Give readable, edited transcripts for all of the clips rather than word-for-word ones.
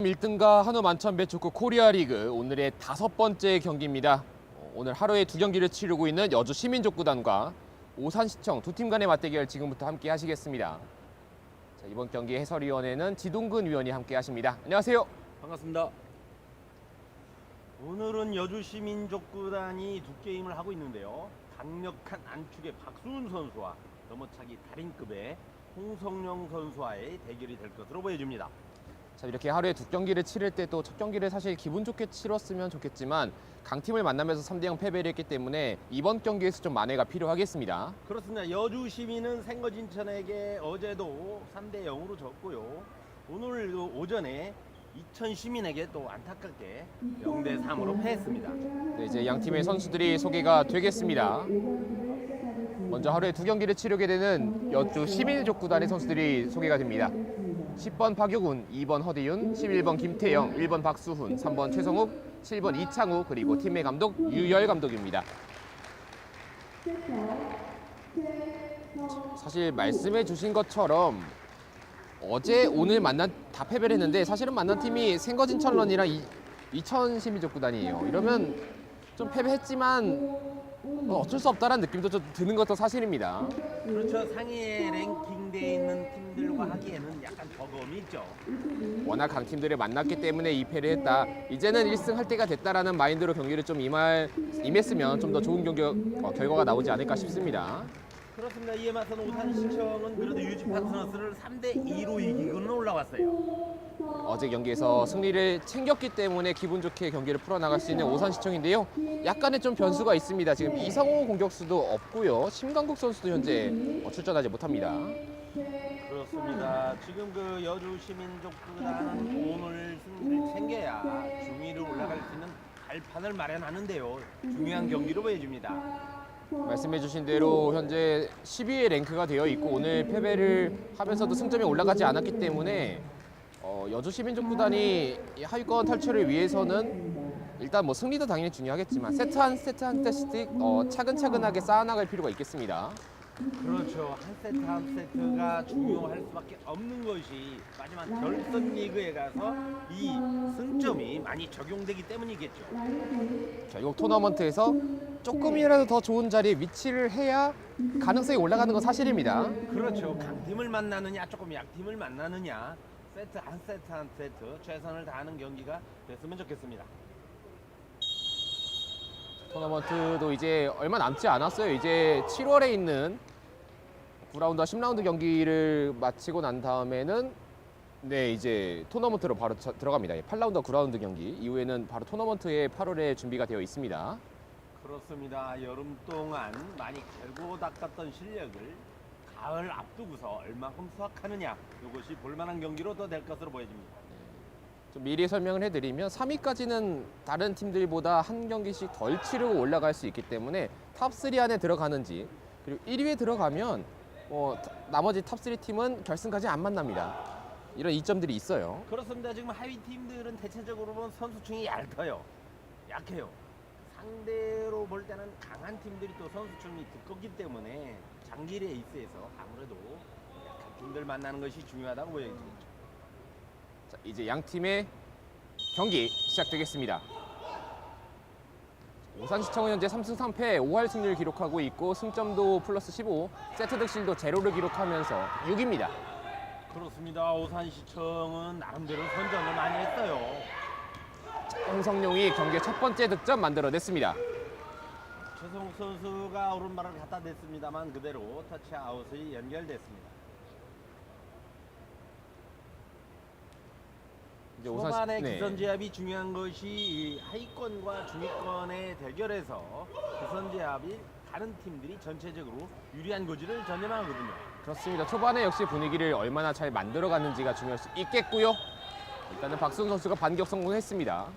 1등과 한우 만천배 축구 코리아 리그 오늘의 5번째 경기입니다. 오늘 하루에 2경기를 치르고 있는 여주 시민족구단과 오산시청 두 팀 간의 맞대결 지금부터 함께 하시겠습니다. 자, 이번 경기 해설위원회는 지동근 위원이 함께 하십니다. 안녕하세요. 반갑습니다. 오늘은 여주 시민족구단이 두 게임을 하고 있는데요. 강력한 안축의 박수훈 선수와 넘어차기 달인급의 홍성령 선수와의 대결이 될 것으로 보여집니다. 자, 이렇게 하루에 2경기를 치를 때도 첫 경기를 사실 기분 좋게 치렀으면 좋겠지만 강팀을 만나면서 3대0 패배를 했기 때문에 이번 경기에서 좀 만회가 필요하겠습니다. 그렇습니다. 여주 시민은 생거진천에게 어제도 3대0으로 졌고요. 오늘 오전에 이천 시민에게 또 안타깝게 0대3으로 패했습니다. 네, 이제 양 팀의 선수들이 소개가 되겠습니다. 먼저 하루에 2경기를 치르게 되는 여주 시민족구단의 선수들이 소개가 됩니다. 10번 박효군, 2번 허대윤, 11번 김태영, 1번 박수훈, 3번 최성욱, 7번 이창우, 그리고 팀의 감독 유열 감독입니다. 사실 말씀해 주신 것처럼 어제 오늘 만난 다 패배를 했는데 사실은 만난 팀이 생거진천런이랑 이천 시민족구단이에요. 이러면 좀 패배했지만 어쩔 수 없다라는 느낌도 좀 드는 것도 사실입니다. 그렇죠. 상위에 랭킹되어 있는 팀들과 하기에는 약간 버거움이 있죠. 워낙 강팀들을 만났기 때문에 2패를 했다. 이제는 1승 할 때가 됐다라는 마인드로 경기를 좀 임했으면 좀 더 좋은 결과가 나오지 않을까 싶습니다. 그렇습니다. 이에 맞선 오산시청은 그래도 유지 파트너스를 3대2로 이기고는 올라왔어요. 어제 경기에서 승리를 챙겼기 때문에 기분 좋게 경기를 풀어나갈 수 있는 오산시청인데요. 약간의 좀 변수가 있습니다. 지금 이성호 공격수도 없고요. 심강국 선수도 현재 출전하지 못합니다. 그렇습니다. 지금 그 여주 시민족구단은 오늘 승리를 챙겨야 중위로 올라갈 수 있는 발판을 마련하는데요. 중요한 경기로 보여집니다. 말씀해 주신 대로 현재 10위에 랭크가 되어 있고 오늘 패배를 하면서도 승점이 올라가지 않았기 때문에 여주 시민족구단이 하위권 탈출을 위해서는 일단 뭐 승리도 당연히 중요하겠지만 세트 한 세트씩 차근차근하게 쌓아나갈 필요가 있겠습니다. 그렇죠. 한 세트 한 세트가 중요할 수밖에 없는 것이 마지막 결선 리그에 가서 이 승점이 많이 적용되기 때문이겠죠. 결국 토너먼트에서 조금이라도 더 좋은 자리에 위치를 해야 가능성이 올라가는 건 사실입니다. 그렇죠. 강팀을 만나느냐 조금 약팀을 만나느냐 세트 한 세트 최선을 다하는 경기가 됐으면 좋겠습니다. 토너먼트도 이제 얼마 남지 않았어요. 이제 7월에 있는 9라운드와 10라운드 경기를 마치고 난 다음에는 이제 토너먼트로 바로 들어갑니다. 8라운드와 9라운드 경기 이후에는 바로 토너먼트에 8월에 준비가 되어 있습니다. 그렇습니다. 여름 동안 많이 갈고 닦았던 실력을 가을 앞두고서 얼마큼 수확하느냐 이것이 볼만한 경기로 더 될 것으로 보여집니다. 좀 미리 설명을 해드리면 3위까지는 다른 팀들보다 한 경기씩 덜 치르고 올라갈 수 있기 때문에 탑3 안에 들어가는지 그리고 1위에 들어가면 나머지 탑3 팀은 결승까지 안 만납니다. 이런 이점들이 있어요. 그렇습니다. 지금 하위 팀들은 대체적으로 보면 선수층이 약해요. 상대로 볼 때는 강한 팀들이 또 선수층이 두껍기 때문에 장기 레이스에서 아무래도 약한 팀들 만나는 것이 중요하다고 보여지겠죠. 자, 이제 양 팀의 경기 시작되겠습니다. 오산시청은 현재 3승 3패 5할 승리를 기록하고 있고 승점도 플러스 15, 세트 득실도 제로를 기록하면서 6위입니다. 그렇습니다. 오산시청은 나름대로 선전을 많이 했어요. 홍성룡이 경기의 첫 번째 득점 만들어냈습니다. 최성욱 선수가 오른발을 갖다 댔습니다만 그대로 터치아웃이 연결됐습니다. 초반에 기선제압이 중요한 것이 이 하위권과 중위권의 대결에서 기선제압이 다른 팀들이 전체적으로 유리한 고지를 전념하거든요. 그렇습니다. 초반에 역시 분위기를 얼마나 잘 만들어갔는지가 중요할 수 있겠고요. 일단은 박수훈 선수가 반격 성공했습니다.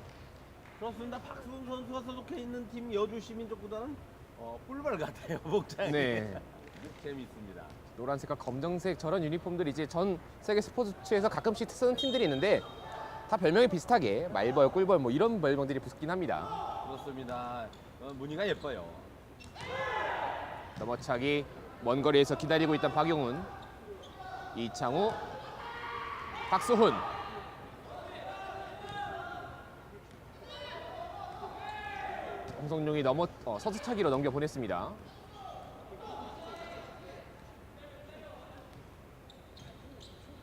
그렇습니다. 박수훈 선수가 소속해 있는 팀 여주 시민족구단은 꿀벌 같아요. 복장이. 네. 재밌습니다. 노란색과 검정색 저런 유니폼들이 이제 전 세계 스포츠에서 가끔씩 쓰는 팀들이 있는데 다 별명이 비슷하게 말벌, 꿀벌 뭐 이런 별명들이 붙긴 합니다. 그렇습니다. 무늬가 예뻐요. 넘어차기 먼 거리에서 기다리고 있던 박용훈, 이창우, 박수훈. 홍성룡이 서수차기로 넘겨 보냈습니다.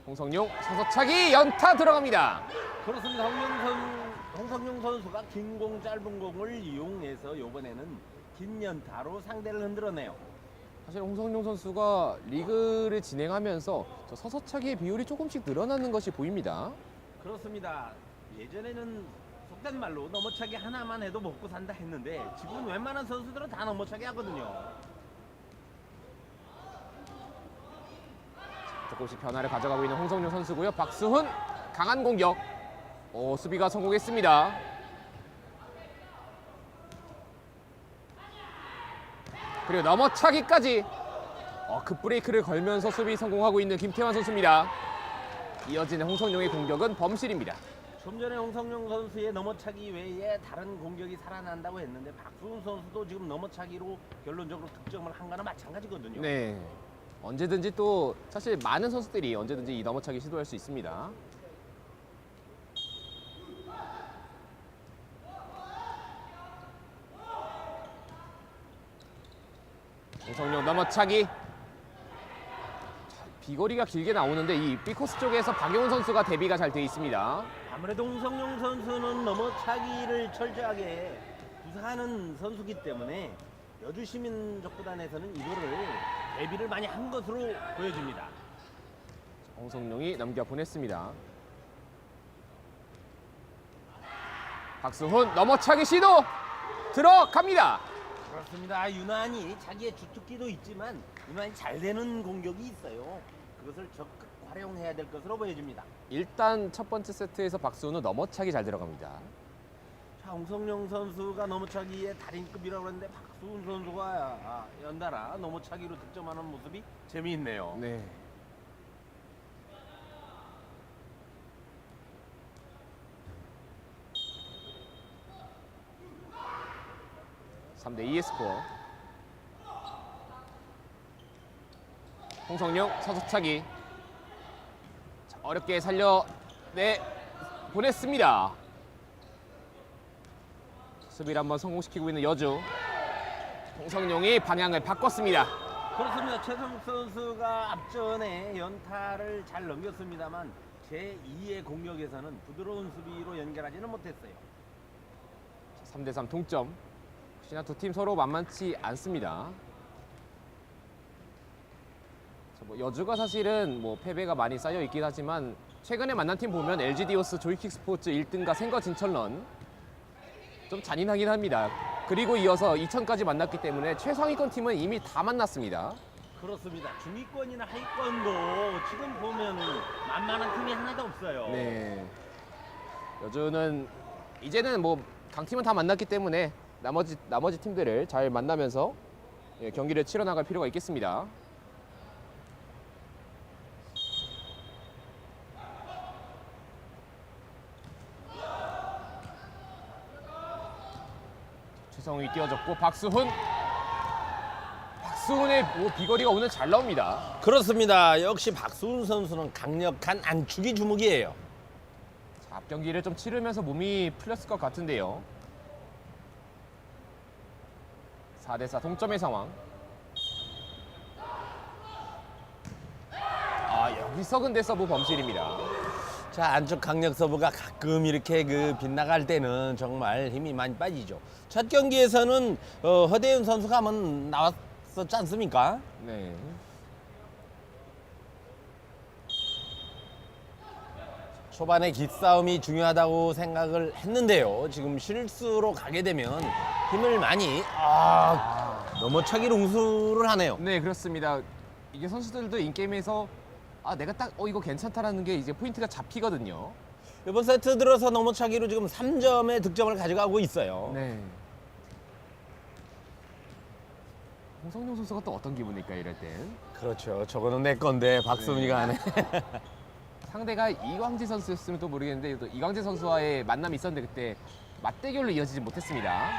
홍성룡 서서차기 연타 들어갑니다. 그렇습니다. 홍성룡 선수가 긴 공 짧은 공을 이용해서 이번에는 긴 연타로 상대를 흔들어내요. 사실 홍성룡 선수가 리그를 진행하면서 저 서서차기의 비율이 조금씩 늘어나는 것이 보입니다. 그렇습니다. 예전에는 속된 말로 넘어차기 하나만 해도 먹고 산다 했는데 지금 웬만한 선수들은 다 넘어차기 하거든요. 조금씩 변화를 가져가고 있는 홍성룡 선수고요. 박수훈 강한 공격. 수비가 성공했습니다. 그리고 넘어차기까지 급브레이크를 걸면서 수비 성공하고 있는 김태환 선수입니다. 이어지는 홍성룡의 공격은 범실입니다. 좀 전에 홍성룡 선수의 넘어차기 외에 다른 공격이 살아난다고 했는데 박수훈 선수도 지금 넘어차기로 결론적으로 득점을 한 거나 마찬가지거든요. 네, 언제든지 또 사실 많은 선수들이 언제든지 이 넘어차기 시도할 수 있습니다. 홍성룡 넘어차기. 비거리가 길게 나오는데 이 B코스 쪽에서 박용훈 선수가 대비가 잘 돼 있습니다. 아무래도 홍성룡 선수는 넘어차기를 철저하게 구사하는 선수기 때문에 여주시민족구단에서는 이거를 대비를 많이 한 것으로 보여집니다. 홍성룡이 넘겨 보냈습니다. 박수훈 넘어차기 시도 들어갑니다. 그렇습니다. 유난히 자기의 주특기도 있지만 유난히 잘 되는 공격이 있어요. 그것을 적극 활용해야 될 것으로 보여집니다. 일단 첫 번째 세트에서 박수훈은 넘어차기 잘 들어갑니다. 자, 홍성룡 선수가 넘어차기의 달인급이라고 그랬는데 박수훈 선수가 연달아 넘어차기로 득점하는 모습이 재미있네요. 네. (3대 2의) 스코어. 홍성룡 서서차기. 자, 어렵게 보냈습니다. 수비를 한번 성공시키고 있는 여주. 홍성룡이 방향을 바꿨습니다. 그렇습니다. 최성욱 선수가 앞전에 연타를 잘 넘겼습니다만 제2의 공격에서는 부드러운 수비로 연결하지는 못했어요. 3대 3 동점. 혹시나 두 팀 서로 만만치 않습니다. 여주가 사실은 패배가 많이 쌓여 있긴 하지만 최근에 만난 팀 보면 LG 디오스, 조이킥 스포츠 1등과 생거 진천런 좀 잔인하긴 합니다. 그리고 이어서 2000까지 만났기 때문에 최상위권 팀은 이미 다 만났습니다. 그렇습니다. 중위권이나 하위권도 지금 보면 만만한 팀이 하나도 없어요. 네. 여주는 이제는 강팀은 다 만났기 때문에 나머지 팀들을 잘 만나면서 경기를 치러나갈 필요가 있겠습니다. 최성욱이 뛰어졌고 박수훈의 비거리가 오늘 잘 나옵니다. 그렇습니다. 역시 박수훈 선수는 강력한 안축이 주목이에요. 자, 앞 경기를 좀 치르면서 몸이 풀렸을 것 같은데요. 4대 4 동점의 상황. 여기서 근데 서브 범실입니다. 자, 안쪽 강력 서브가 가끔 이렇게 빗나갈 때는 정말 힘이 많이 빠지죠. 첫 경기에서는 허대윤 선수가 한번 나왔었지 않습니까? 네. 초반에 기싸움이 중요하다고 생각을 했는데요. 지금 실수로 가게 되면 힘을 많이 넘어차기로 응수를 하네요. 네, 그렇습니다. 이게 선수들도 인게임에서 내가 딱 이거 괜찮다라는 게 이제 포인트가 잡히거든요. 이번 세트 들어서 넘어차기로 지금 3점의 득점을 가져가고 있어요. 네. 홍성룡 선수가 또 어떤 기분일까 이럴 땐. 그렇죠. 저거는 내 건데 박수훈이가 하네. 상대가 이광재 선수였으면 또 모르겠는데 또 이광재 선수와의 만남이 있었는데 그때 맞대결로 이어지지 못했습니다.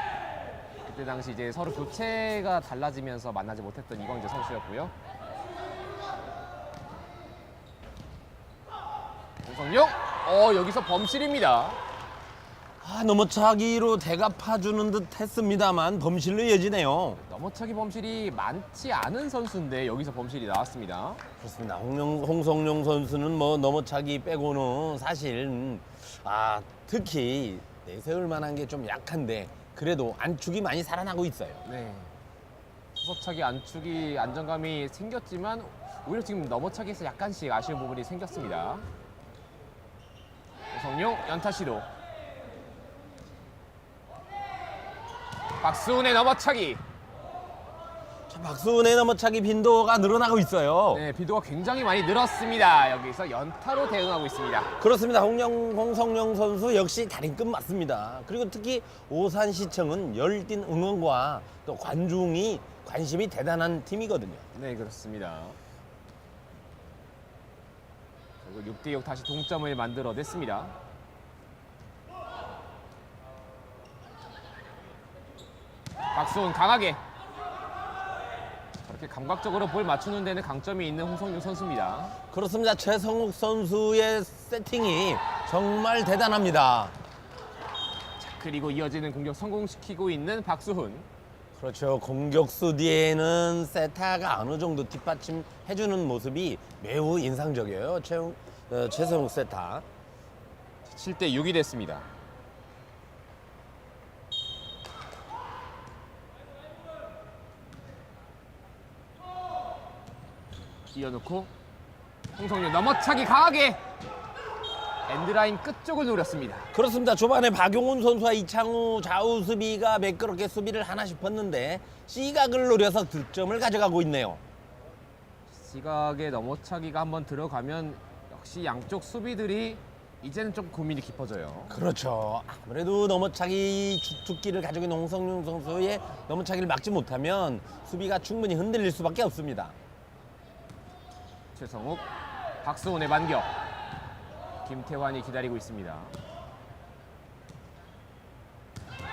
그때 당시 이제 서로 교체가 달라지면서 만나지 못했던 이광재 선수였고요. 홍성룡, 여기서 범실입니다. 넘어차기로 대갚아주는 듯 했습니다만 범실로 이어지네요. 넘어차기 범실이 많지 않은 선수인데 여기서 범실이 나왔습니다. 그렇습니다. 홍성룡 선수는 뭐 넘어차기 빼고는 사실 특히 내세울 만한 게 좀 약한데 그래도 안축이 많이 살아나고 있어요. 네. 후석차기 안축이 안정감이 생겼지만 오히려 지금 넘어차기에서 약간씩 아쉬운 부분이 생겼습니다. 홍성룡 연타 시도. 박수훈의 넘어차기. 자, 박수훈의 넘어차기 빈도가 늘어나고 있어요. 네, 비도가 굉장히 많이 늘었습니다. 여기서 연타로 대응하고 있습니다. 그렇습니다. 홍성룡 선수 역시 달인급 맞습니다. 그리고 특히 오산시청은 열띤 응원과 또 관심이 대단한 팀이거든요. 네, 그렇습니다. 그리고 6대6 다시 동점을 만들어냈습니다. 박수훈 강하게. 저렇게 감각적으로 볼 맞추는 데는 강점이 있는 홍성룡 선수입니다. 그렇습니다. 최성욱 선수의 세팅이 정말 대단합니다. 자, 그리고 이어지는 공격 성공시키고 있는 박수훈. 그렇죠. 공격수 뒤에는 세타가 어느 정도 뒷받침해주는 모습이 매우 인상적이에요. 최성욱 세타. 7대 6이 됐습니다. 띄워놓고 홍성룡 넘어차기 강하게 엔드라인 끝쪽을 노렸습니다. 그렇습니다. 초반에 박용훈 선수와 이창우 좌우 수비가 매끄럽게 수비를 하나 싶었는데 C각을 노려서 득점을 가져가고 있네요. 시각에 넘어차기가 한번 들어가면 역시 양쪽 수비들이 이제는 좀 고민이 깊어져요. 그렇죠. 아무래도 넘어차기 주특기를 가지고 있는 홍성룡 선수의 넘어차기를 막지 못하면 수비가 충분히 흔들릴 수밖에 없습니다. 최성욱, 박수훈의 반격. 김태환이 기다리고 있습니다.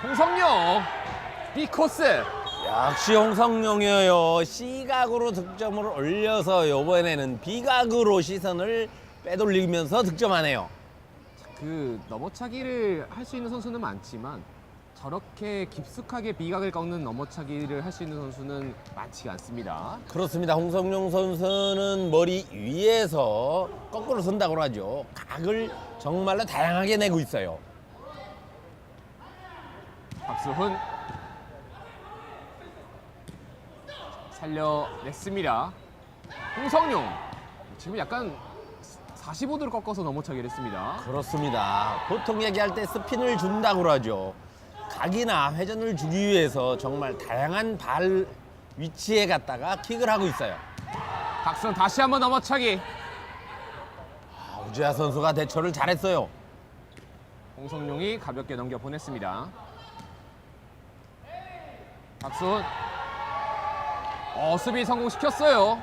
홍성룡, B코스. 역시 홍성룡이에요. C각으로 득점을 올려서 이번에는 B각으로 시선을 빼돌리면서 득점하네요. 그 넘어차기를 할 수 있는 선수는 많지만 저렇게 깊숙하게 B각을 꺾는 넘어차기를 할 수 있는 선수는 많지가 않습니다. 그렇습니다. 홍성룡 선수는 머리 위에서 거꾸로 선다고 하죠. 각을 정말로 다양하게 내고 있어요. 박수훈 살려냈습니다. 홍성룡 지금 약간 45도를 꺾어서 넘어차기를 했습니다. 그렇습니다. 보통 얘기할 때 스핀을 준다고 하죠. 각이나 회전을 주기 위해서 정말 다양한 발 위치에 갔다가 킥을 하고 있어요. 박수훈 다시 한번 넘어차기. 우지아 선수가 대처를 잘했어요. 홍성룡이 가볍게 넘겨 보냈습니다. 박수훈 수비 성공시켰어요.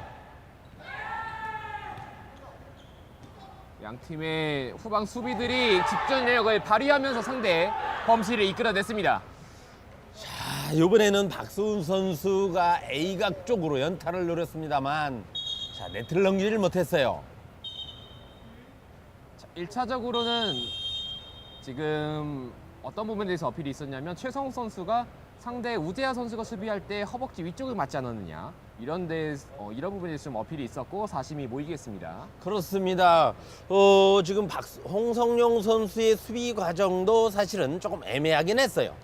양 팀의 후방 수비들이 집중력을 발휘하면서 상대 범실을 이끌어냈습니다. 자, 이번에는 박수훈 선수가 A각 쪽으로 연타를 노렸습니다만 자, 네트를 넘기질 못했어요. 1차적으로는 지금 어떤 부분에 대해서 어필이 있었냐면 최성욱 선수가 상대 우재하 선수가 수비할 때 허벅지 위쪽을 맞지 않았느냐 이런 부분에 대해서 좀 어필이 있었고 사심이 모이겠습니다. 그렇습니다. 지금 홍성룡 선수의 수비 과정도 사실은 조금 애매하긴 했어요.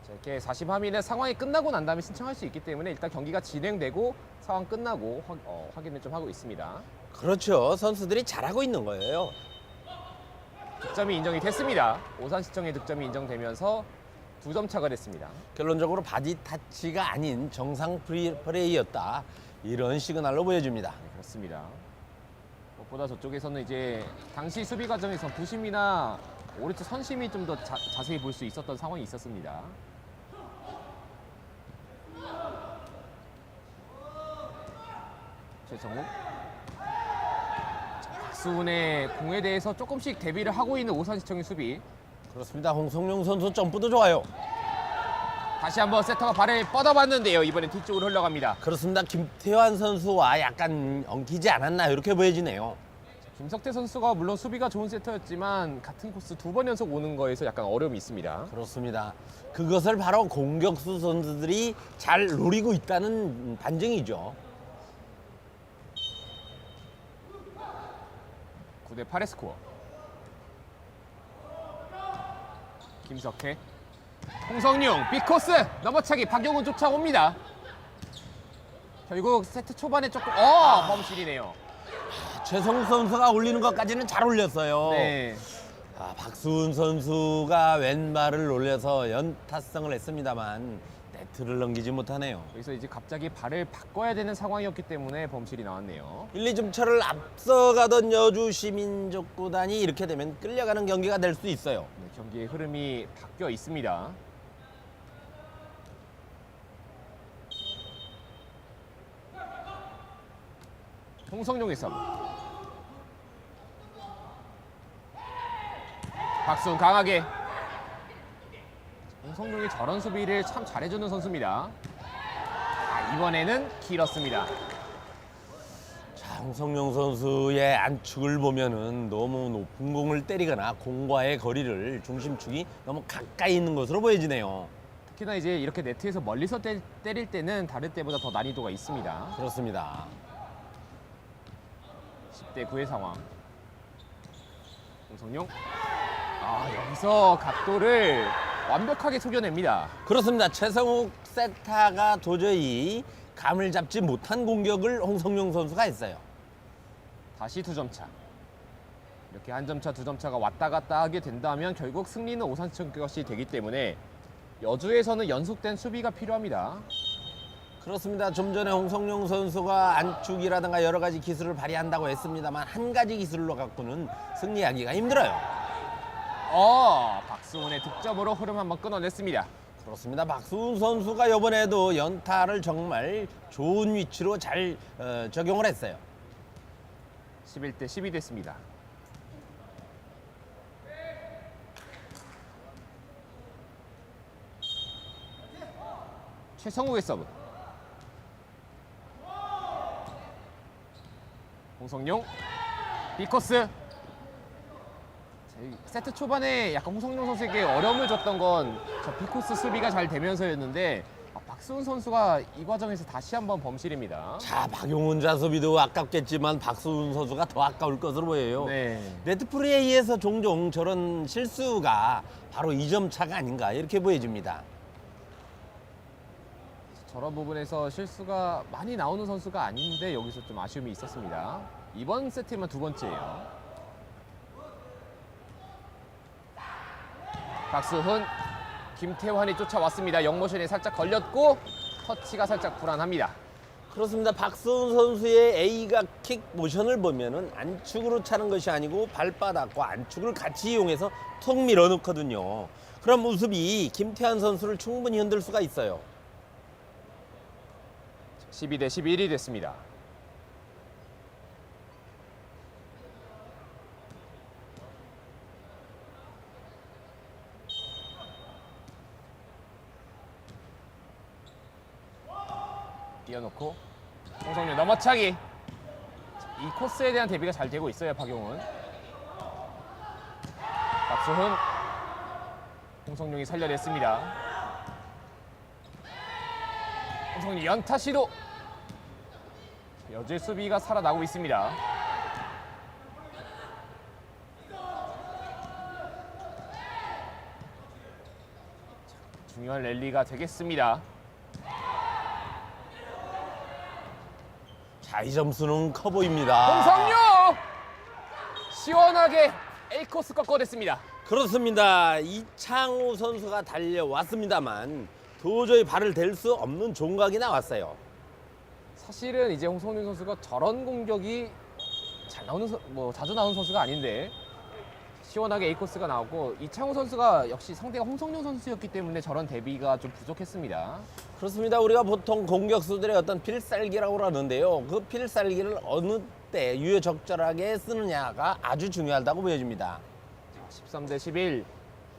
자, 이렇게 40화면에 상황이 끝나고 난 다음에 신청할 수 있기 때문에 일단 경기가 진행되고 상황 끝나고 확인을 좀 하고 있습니다. 그렇죠. 선수들이 잘하고 있는 거예요. 득점이 인정이 됐습니다. 오산시청의 득점이 인정되면서 2점 차가 됐습니다. 결론적으로 바디 타치가 아닌 정상 플레이였다. 이런 시그널로 보여줍니다. 네, 그렇습니다. 무엇보다 저쪽에서는 이제 당시 수비 과정에서 부심이나 오른쪽 선심이 좀 더 자세히 볼 수 있었던 상황이 있었습니다. 최성욱. 박수훈의 공에 대해서 조금씩 대비를 하고 있는 오산시청의 수비. 그렇습니다. 홍성룡 선수 점프도 좋아요. 다시 한번 세터가 발을 뻗어봤는데요. 이번엔 뒤쪽으로 흘러갑니다. 그렇습니다. 김태환 선수와 약간 엉키지 않았나 이렇게 보여지네요. 김석태 선수가 물론 수비가 좋은 세터였지만 같은 코스 2번 연속 오는 거에서 약간 어려움이 있습니다. 그렇습니다. 그것을 바로 공격수 선수들이 잘 노리고 있다는 반증이죠. 9대 8의 스코어. 김석태, 홍성룡, 빅코스 넘어차기 박용훈 쫓아옵니다. 결국 세트 초반에 조금 범실이네요. 최성욱 선수가 올리는 것까지는 잘 올렸어요. 네. 박수훈 선수가 왼발을 올려서 연타성을 했습니다만 네트를 넘기지 못하네요. 여기서 이제 갑자기 발을 바꿔야 되는 상황이었기 때문에 범실이 나왔네요. 1, 2점 차를 앞서가던 여주 시민족구단이 이렇게 되면 끌려가는 경기가 될 수 있어요. 네, 경기의 흐름이 바뀌어 있습니다. 홍성룡의 서브. 박수훈 강하게. 홍성룡이 저런 수비를 참 잘해주는 선수입니다. 이번에는 길었습니다. 자, 홍성룡 선수의 안축을 보면은 너무 높은 공을 때리거나 공과의 거리를 중심축이 너무 가까이 있는 것으로 보여지네요. 특히나 이제 이렇게 네트에서 멀리서 때릴 때는 다른 때보다 더 난이도가 있습니다. 그렇습니다. 10대 9의 상황. 홍성룡. 여기서 각도를 완벽하게 속여냅니다. 그렇습니다. 최성욱 세타가 도저히 감을 잡지 못한 공격을 홍성룡 선수가 했어요. 다시 2점 차. 이렇게 1점 차, 2점 차가 왔다 갔다 하게 된다면 결국 승리는 오산시청 것이 되기 때문에 여주에서는 연속된 수비가 필요합니다. 그렇습니다. 좀 전에 홍성룡 선수가 안축이라든가 여러 가지 기술을 발휘한다고 했습니다만 한 가지 기술로 갖고는 승리하기가 힘들어요. 박수훈의 득점으로 흐름 한번 끊어냈습니다. 그렇습니다. 박수훈 선수가 이번에도 연타를 정말 좋은 위치로 잘 적용을 했어요. 11대 12 됐습니다. 최성욱의 서브. 홍성룡, 빅코스. 세트 초반에 약간 홍성룡 선수에게 어려움을 줬던 건 저 빅코스 수비가 잘 되면서였는데 박수훈 선수가 이 과정에서 다시 한번 범실입니다. 자, 박용훈 자수비도 아깝겠지만 박수훈 선수가 더 아까울 것으로 보여요. 네. 네트플레이에 의해서 종종 저런 실수가 바로 2점 차가 아닌가 이렇게 보여집니다. 저런 부분에서 실수가 많이 나오는 선수가 아닌데 여기서 좀 아쉬움이 있었습니다. 이번 세트만 2번째예요. 박수훈, 김태환이 쫓아왔습니다. 영모션에 살짝 걸렸고 터치가 살짝 불안합니다. 그렇습니다. 박수훈 선수의 A각 킥 모션을 보면은 안축으로 차는 것이 아니고 발바닥과 안축을 같이 이용해서 툭 밀어넣거든요. 그런 모습이 김태환 선수를 충분히 흔들 수가 있어요. 12대 11이 됐습니다. 띄워놓고 홍성룡 넘어차기. 이 코스에 대한 대비가 잘 되고 있어요, 박용훈. 박수훈, 홍성룡이 살려냈습니다. 홍성룡 연타 시도. 여주의 수비가 살아나고 있습니다. 중요한 랠리가 되겠습니다. 자, 이 점수는 커 보입니다. 홍성룡! 시원하게 A코스 꺾어냈습니다. 그렇습니다. 이창호 선수가 달려왔습니다만 도저히 발을 댈 수 없는 종각이 나왔어요. 사실은 이제 홍성룡 선수가 저런 공격이 잘 나오는 자주 나오는 선수가 아닌데 시원하게 A코스가 나오고 이창호 선수가 역시 상대가 홍성룡 선수였기 때문에 저런 대비가 좀 부족했습니다. 그렇습니다. 우리가 보통 공격수들의 어떤 필살기라고 하는데요. 그 필살기를 어느 때 유효적절하게 쓰느냐가 아주 중요하다고 보여집니다. 13대 11.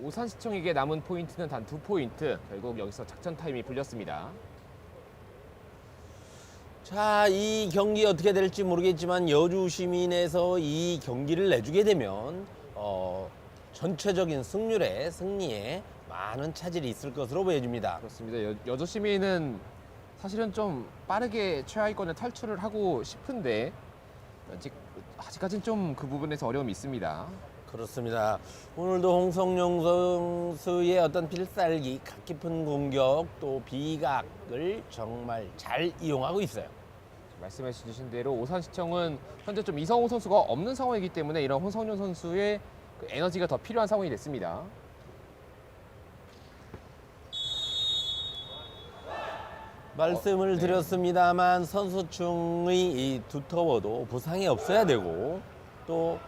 오산시청에게 남은 포인트는 단 2포인트. 결국 여기서 작전 타임이 불렸습니다. 자, 이 경기 어떻게 될지 모르겠지만 여주 시민에서 이 경기를 내주게 되면 전체적인 승리에 많은 차질이 있을 것으로 보여집니다. 그렇습니다. 여주 시민은 사실은 좀 빠르게 최하위권을 탈출을 하고 싶은데 아직까지는 좀 그 부분에서 어려움이 있습니다. 그렇습니다. 오늘도 홍성용 선수의 어떤 필살기, 각 깊은 공격, 또 비각을 정말 잘 이용하고 있어요. 말씀해 주신 대로 오산시청은 현재 좀 이성호 선수가 없는 상황이기 때문에 이런 홍성용 선수의 그 에너지가 더 필요한 상황이 됐습니다. 말씀을 네. 드렸습니다만 선수층의 이 두터워도 부상이 없어야 되고 또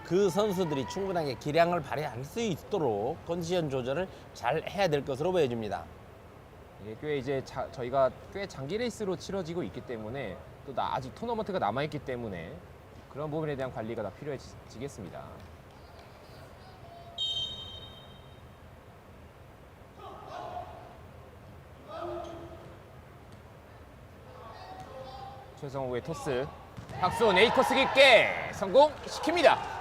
그 선수들이 충분하게 기량을 발휘할 수 있도록 컨디션 조절을 잘 해야 될 것으로 보여집니다. 꽤 이제 저희가 꽤 장기 레이스로 치러지고 있기 때문에 또 아직 토너먼트가 남아 있기 때문에 그런 부분에 대한 관리가 다 필요해지겠습니다. 최성우의 토스, 박수훈 A코스 깊게 성공시킵니다.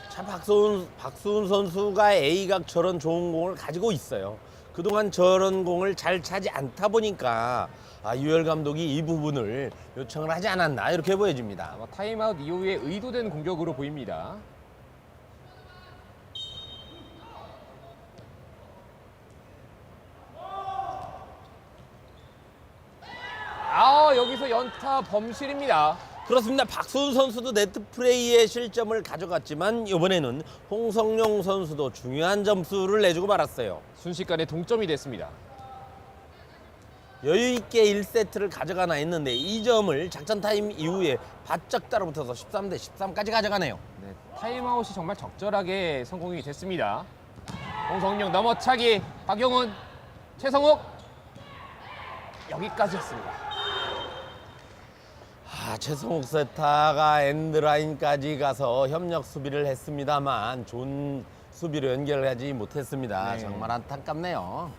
참 박수훈 선수가 A각 저런 좋은 공을 가지고 있어요. 그동안 저런 공을 잘 차지 않다 보니까 유열 감독이 이 부분을 요청을 하지 않았나 이렇게 보여집니다. 아마 타임아웃 이후에 의도된 공격으로 보입니다. 여기서 연타 범실입니다. 그렇습니다. 박수훈 선수도 네트 플레이에 실점을 가져갔지만 이번에는 홍성용 선수도 중요한 점수를 내주고 말았어요. 순식간에 동점이 됐습니다. 여유 있게 1세트를 가져가나 했는데 이 점을 작전 타임 이후에 바짝 따라붙어서 13대 13까지 가져가네요. 네, 타임아웃이 정말 적절하게 성공이 됐습니다. 홍성용 넘어차기, 박용훈, 최성욱 여기까지였습니다. 최성욱 세타가 엔드라인까지 가서 협력 수비를 했습니다만 좋은 수비로 연결하지 못했습니다. 네. 정말 안타깝네요.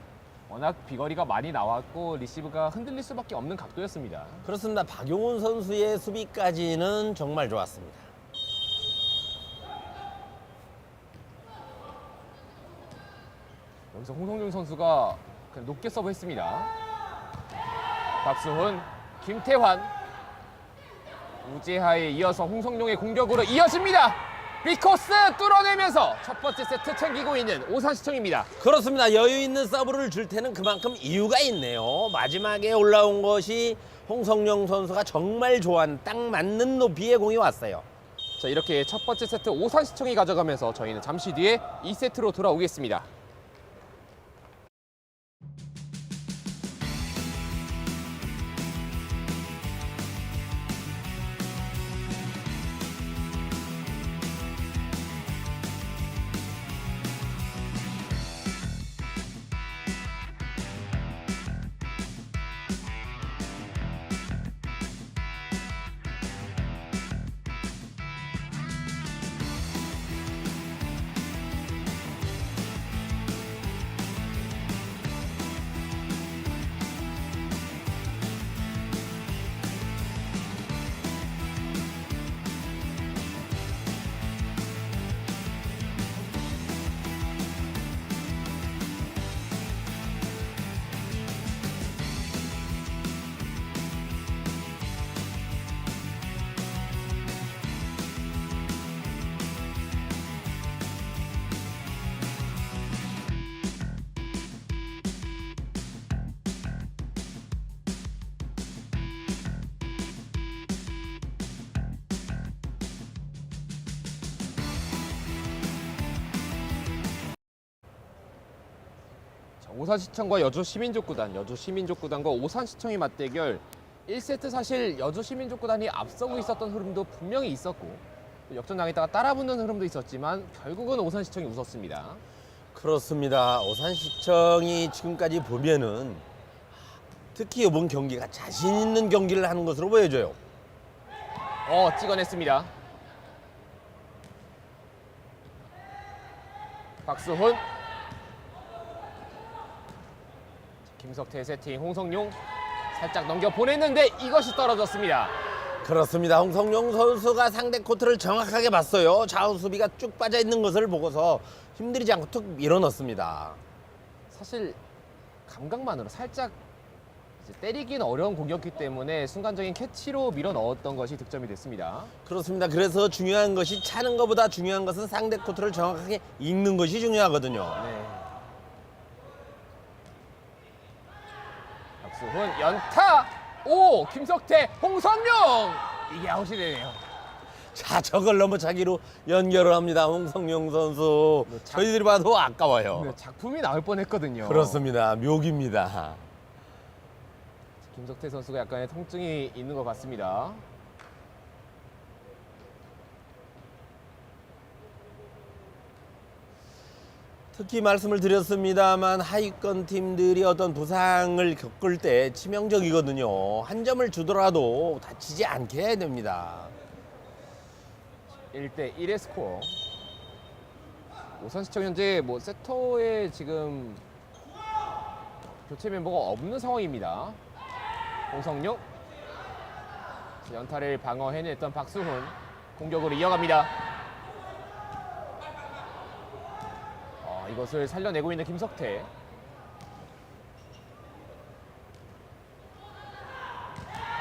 워낙 비거리가 많이 나왔고 리시브가 흔들릴 수밖에 없는 각도였습니다. 그렇습니다. 박용훈 선수의 수비까지는 정말 좋았습니다. 여기서 홍성용 선수가 그냥 높게 서브했습니다. 박수훈, 김태환, 우재하에 이어서 홍성용의 공격으로 이어집니다. 빅코스 뚫어내면서 첫 번째 세트 챙기고 있는 오산시청입니다. 그렇습니다. 여유 있는 서브를 줄 때는 그만큼 이유가 있네요. 마지막에 올라온 것이 홍성용 선수가 정말 좋아하는 딱 맞는 높이의 공이 왔어요. 자, 이렇게 첫 번째 세트 오산시청이 가져가면서 저희는 잠시 뒤에 2세트로 돌아오겠습니다. 오산시청과 여주시민족구단, 여주시민족구단과 오산시청의 맞대결 1세트 사실 여주시민족구단이 앞서고 있었던 흐름도 분명히 있었고 역전당했다가 따라붙는 흐름도 있었지만 결국은 오산시청이 웃었습니다. 그렇습니다. 오산시청이 지금까지 보면은 특히 이번 경기가 자신 있는 경기를 하는 것으로 보여져요. 찍어냈습니다. 박수훈, 김석태 세팅, 홍성용 살짝 넘겨 보냈는데 이것이 떨어졌습니다. 그렇습니다. 홍성용 선수가 상대 코트를 정확하게 봤어요. 좌우 수비가 쭉 빠져 있는 것을 보고서 힘들이지 않고 툭 밀어넣습니다. 사실 감각만으로 살짝 이제 때리기는 어려운 공이었기 때문에 순간적인 캐치로 밀어 넣었던 것이 득점이 됐습니다. 그렇습니다. 그래서 중요한 것이 차는 것보다 중요한 것은 상대 코트를 정확하게 읽는 것이 중요하거든요. 네. 박수훈 연타. 오, 김석태, 홍성용. 이게 아웃이 되네요. 자, 저걸 넘어차기로 연결을 합니다. 홍성용 선수. 저희들이 봐도 아까워요. 네, 작품이 나올 뻔했거든요. 그렇습니다. 묘기입니다. 김석태 선수가 약간의 통증이 있는 것 같습니다. 특히 말씀을 드렸습니다만 하위권 팀들이 어떤 부상을 겪을 때 치명적이거든요. 한 점을 주더라도 다치지 않게 해야 됩니다. 1대 1의 스코어. 오산시청 현재 뭐 세터에 지금 교체 멤버가 없는 상황입니다. 홍성용 연타를 방어해냈던 박수훈 공격으로 이어갑니다. 이것을 살려내고 있는 김석태.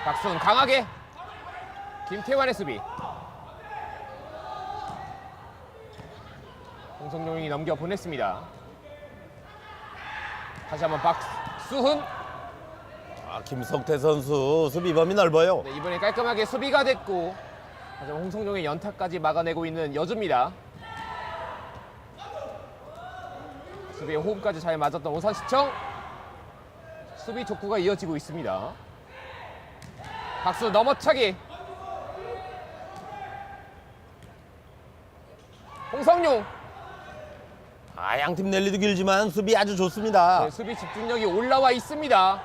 박수훈 강하게. 김태환의 수비. 홍성용이 넘겨 보냈습니다. 다시 한번 박수훈. 김석태 선수 수비 범위 넓어요. 네, 이번에 깔끔하게 수비가 됐고 하지만 홍성용의 연타까지 막아내고 있는 여주입니다. 수비의 호흡까지 잘 맞았던 오산시청. 수비 족구가 이어지고 있습니다. 박수 넘어차기. 홍성용. 양팀 랠리도 길지만 수비 아주 좋습니다. 네, 수비 집중력이 올라와 있습니다.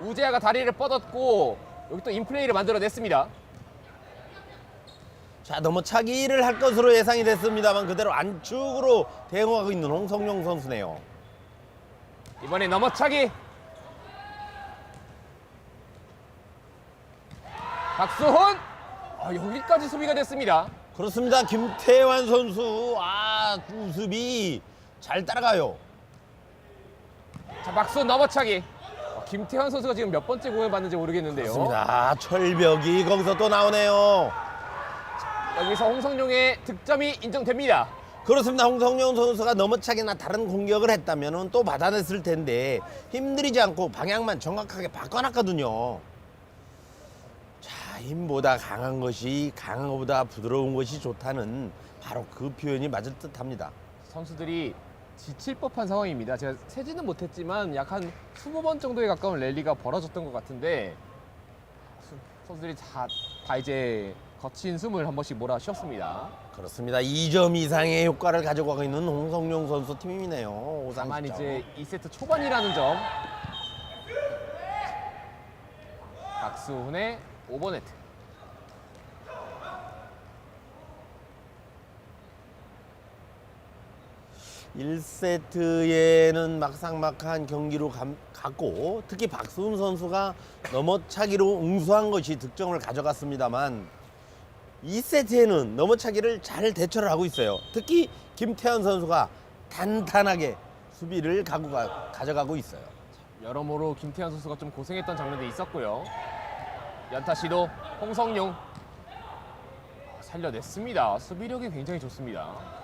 우재하가 다리를 뻗었고 여기 또 인플레이를 만들어냈습니다. 자, 넘어차기를 할 것으로 예상이 됐습니다만 그대로 안쪽으로 대응하고 있는 홍성용 선수네요. 이번에 넘어차기. 박수훈. 여기까지 수비가 됐습니다. 그렇습니다. 김태환 선수 수비 잘 따라가요. 자, 박수훈 넘어차기. 김태환 선수가 지금 몇 번째 공을 받는지 모르겠는데요. 그렇습니다. 철벽이 거기서 또 나오네요. 여기서 홍성용의 득점이 인정됩니다. 그렇습니다. 홍성용 선수가 넘어차기나 다른 공격을 했다면 또 받아냈을 텐데 힘들이지 않고 방향만 정확하게 바꿔놨거든요. 자, 힘보다 강한 것이 강한 것보다 부드러운 것이 좋다는 바로 그 표현이 맞을 듯합니다. 선수들이 지칠 법한 상황입니다. 제가 세지는 못했지만 약 한 20번 정도에 가까운 랠리가 벌어졌던 것 같은데 선수들이 다 이제 거친 숨을 한 번씩 몰아쉬었습니다. 그렇습니다. 2점 이상의 효과를 가져가고 있는 홍성용 선수 팀이네요. 다만 오산시청. 이제 2세트 초반이라는 점. 박수훈의 5번 네트. (1세트에는) 막상막한 경기로 갔고 특히 박수훈 선수가 넘어차기로 응수한 것이 득점을 가져갔습니다만 2세트에는 넘어차기를 잘 대처를 하고 있어요. 특히 김태환 선수가 단단하게 수비를 가져가고 있어요. 여러모로 김태환 선수가 좀 고생했던 장면도 있었고요. 연타 시도 홍성용 살려냈습니다. 수비력이 굉장히 좋습니다.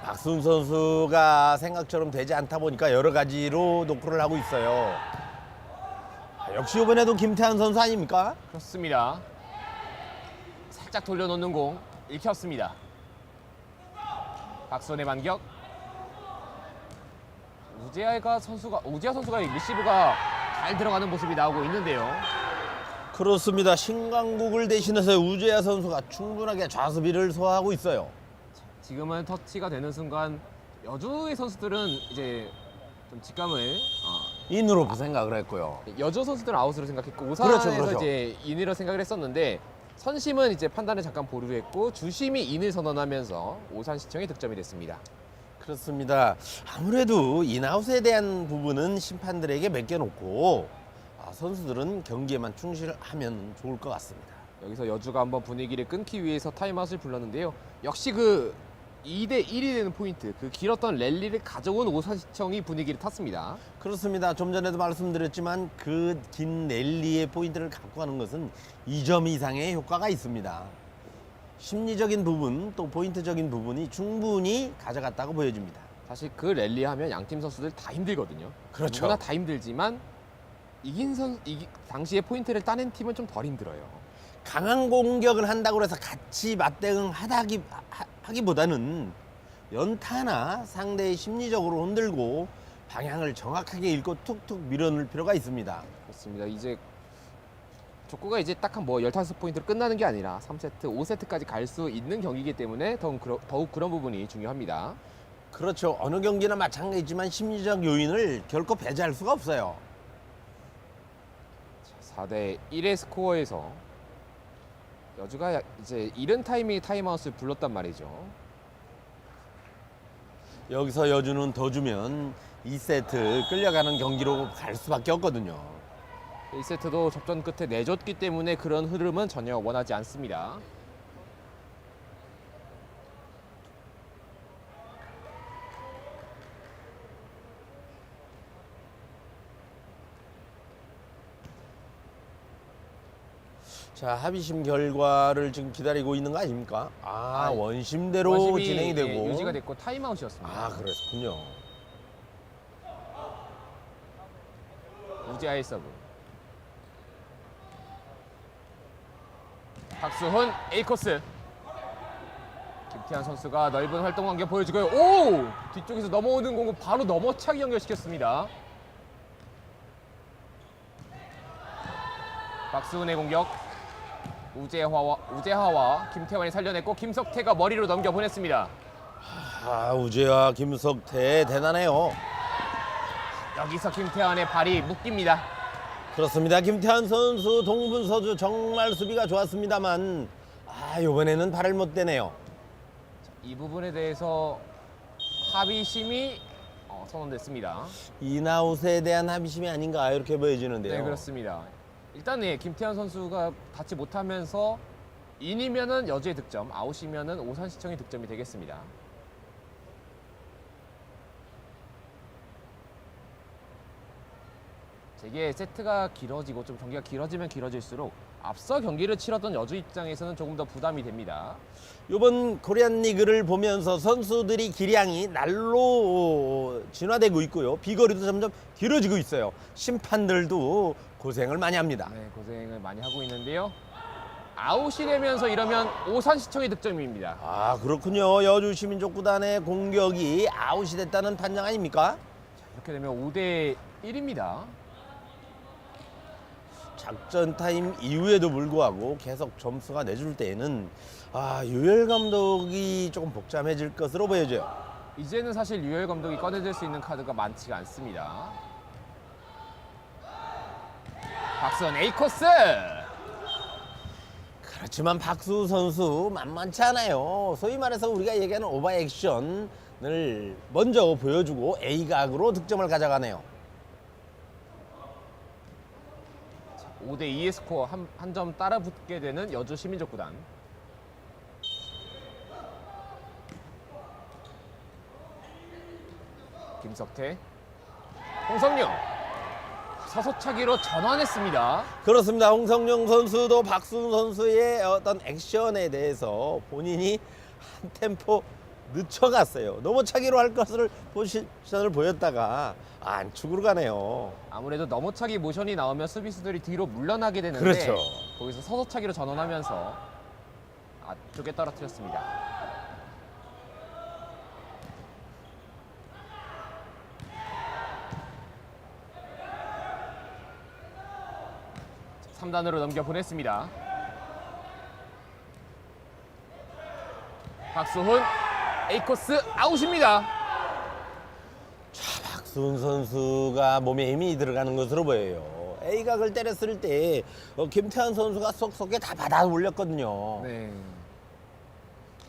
박수훈 선수가 생각처럼 되지 않다 보니까 여러 가지로 노크를 하고 있어요. 역시 이번에도 김태환 선수 아닙니까? 그렇습니다. 살짝 돌려놓는 공 읽혔습니다. 박수훈의 반격. 우재하 선수가 리시브가 잘 들어가는 모습이 나오고 있는데요. 그렇습니다. 신강국을 대신해서 우재하 선수가 충분하게 좌수비를 소화하고 있어요. 지금은 터치가 되는 순간 여주의 선수들은 이제 좀 직감을 인으로 생각을 했고요. 여주 선수들은 아웃으로 생각했고 오산에서 그렇죠. 이제 인으로 생각을 했었는데 선심은 이제 판단을 잠깐 보류를 했고 주심이 인을 선언하면서 오산시청의 득점이 됐습니다. 그렇습니다. 아무래도 인아웃에 대한 부분은 심판들에게 맡겨놓고 선수들은 경기에만 충실하면 좋을 것 같습니다. 여기서 여주가 한번 분위기를 끊기 위해서 타임아웃을 불렀는데요. 역시 그 2대 1이 되는 포인트, 그 길었던 랠리를 가져온 오산시청이 분위기를 탔습니다. 그렇습니다. 좀 전에도 말씀드렸지만 그 긴 랠리의 포인트를 갖고 가는 것은 2점 이상의 효과가 있습니다. 심리적인 부분 또 포인트적인 부분이 충분히 가져갔다고 보여집니다. 사실 그 랠리 하면 양팀 선수들 다 힘들거든요. 그렇죠. 누구나 다 힘들지만 당시에 포인트를 따낸 팀은 좀 덜 힘들어요. 강한 공격을 한다고 해서 같이 맞대응하기보다는 연타나 상대의 심리적으로 흔들고 방향을 정확하게 읽고 툭툭 밀어넣을 필요가 있습니다. 그렇습니다. 이제 족구가 이제 딱 한 뭐 15포인트로 끝나는 게 아니라 3세트, 5세트까지 갈 수 있는 경기이기 때문에 더욱 그런 부분이 중요합니다. 그렇죠. 어느 경기나 마찬가지지만 심리적 요인을 결코 배제할 수가 없어요. 4대 1의 스코어에서 여주가 이제 이른 타이밍에 타임아웃을 불렀단 말이죠. 여기서 여주는 더 주면 2세트 끌려가는 경기로 갈 수밖에 없거든요. 1세트도 접전 끝에 내줬기 때문에 그런 흐름은 전혀 원하지 않습니다. 자, 합의심 결과를 지금 기다리고 있는 거 아닙니까? 원심대로 원심이, 진행이 되고. 예, 유지가 됐고 타임아웃이었습니다. 그렇군요. 우재하의 서브. 박수훈 A코스. 김태환 선수가 넓은 활동 관계 보여주고요. 오! 뒤쪽에서 넘어오는 공을 바로 넘어차기 연결시켰습니다. 박수훈의 공격. 우재하와 김태환이 살려냈고 김석태가 머리로 넘겨 보냈습니다. 우재와 김석태 대단해요. 여기서 김태환의 발이 묶입니다. 그렇습니다. 김태환 선수, 동분 선수 정말 수비가 좋았습니다만 이번에는 발을 못 대네요. 이 부분에 대해서 합의심이 선언됐습니다. 인아웃에 대한 합의심이 아닌가 이렇게 보여지는데요. 네, 그렇습니다. 일단 김태환 선수가 닿지 못하면서 인이면은 여주의 득점, 아웃이면은 오산시청의 득점이 되겠습니다. 되게 세트가 길어지고 좀 경기가 길어지면 길어질수록 앞서 경기를 치렀던 여주 입장에서는 조금 더 부담이 됩니다. 이번 코리안 리그를 보면서 선수들이 기량이 날로 진화되고 있고요. 비거리도 점점 길어지고 있어요. 심판들도 고생을 많이 합니다. 네, 고생을 많이 하고 있는데요. 아웃이 되면서 이러면 오산시청의 득점입니다. 그렇군요. 여주 시민족구단의 공격이 아웃이 됐다는 판정 아닙니까? 이렇게 되면 5대 1입니다. 작전 타임 이후에도 불구하고 계속 점수가 내줄 때에는 유열 감독이 조금 복잡해질 것으로 보여져요. 이제는 사실 유열 감독이 꺼내들 수 있는 카드가 많지가 않습니다. 박수원 A코스! 그렇지만 박수 선수 만만치 않아요. 소위 말해서 우리가 얘기하는 오버 액션을 먼저 보여주고 A각으로 득점을 가져가네요. 5대 2의 스코어 한 점 따라 붙게 되는 여주 시민족구단. 김석태, 홍성룡 서서차기로 전환했습니다. 그렇습니다. 홍성룡 선수도 박수훈 선수의 어떤 액션에 대해서 본인이 한 템포 늦춰갔어요. 넘어차기로 할 것을 포지션을 보였다가 안축으로 가네요. 아무래도 넘어차기 모션이 나오면 수비수들이 뒤로 물러나게 되는데 그렇죠. 거기서 서서차기로 전환하면서 앞쪽에 떨어뜨렸습니다. 자, 3단으로 넘겨 보냈습니다. 박수훈 A코스 아웃입니다. 박수훈 선수가 몸에 힘이 들어가는 것으로 보여요. A각을 때렸을 때 김태환 선수가 쏙쏙에 다 받아 올렸거든요. 네,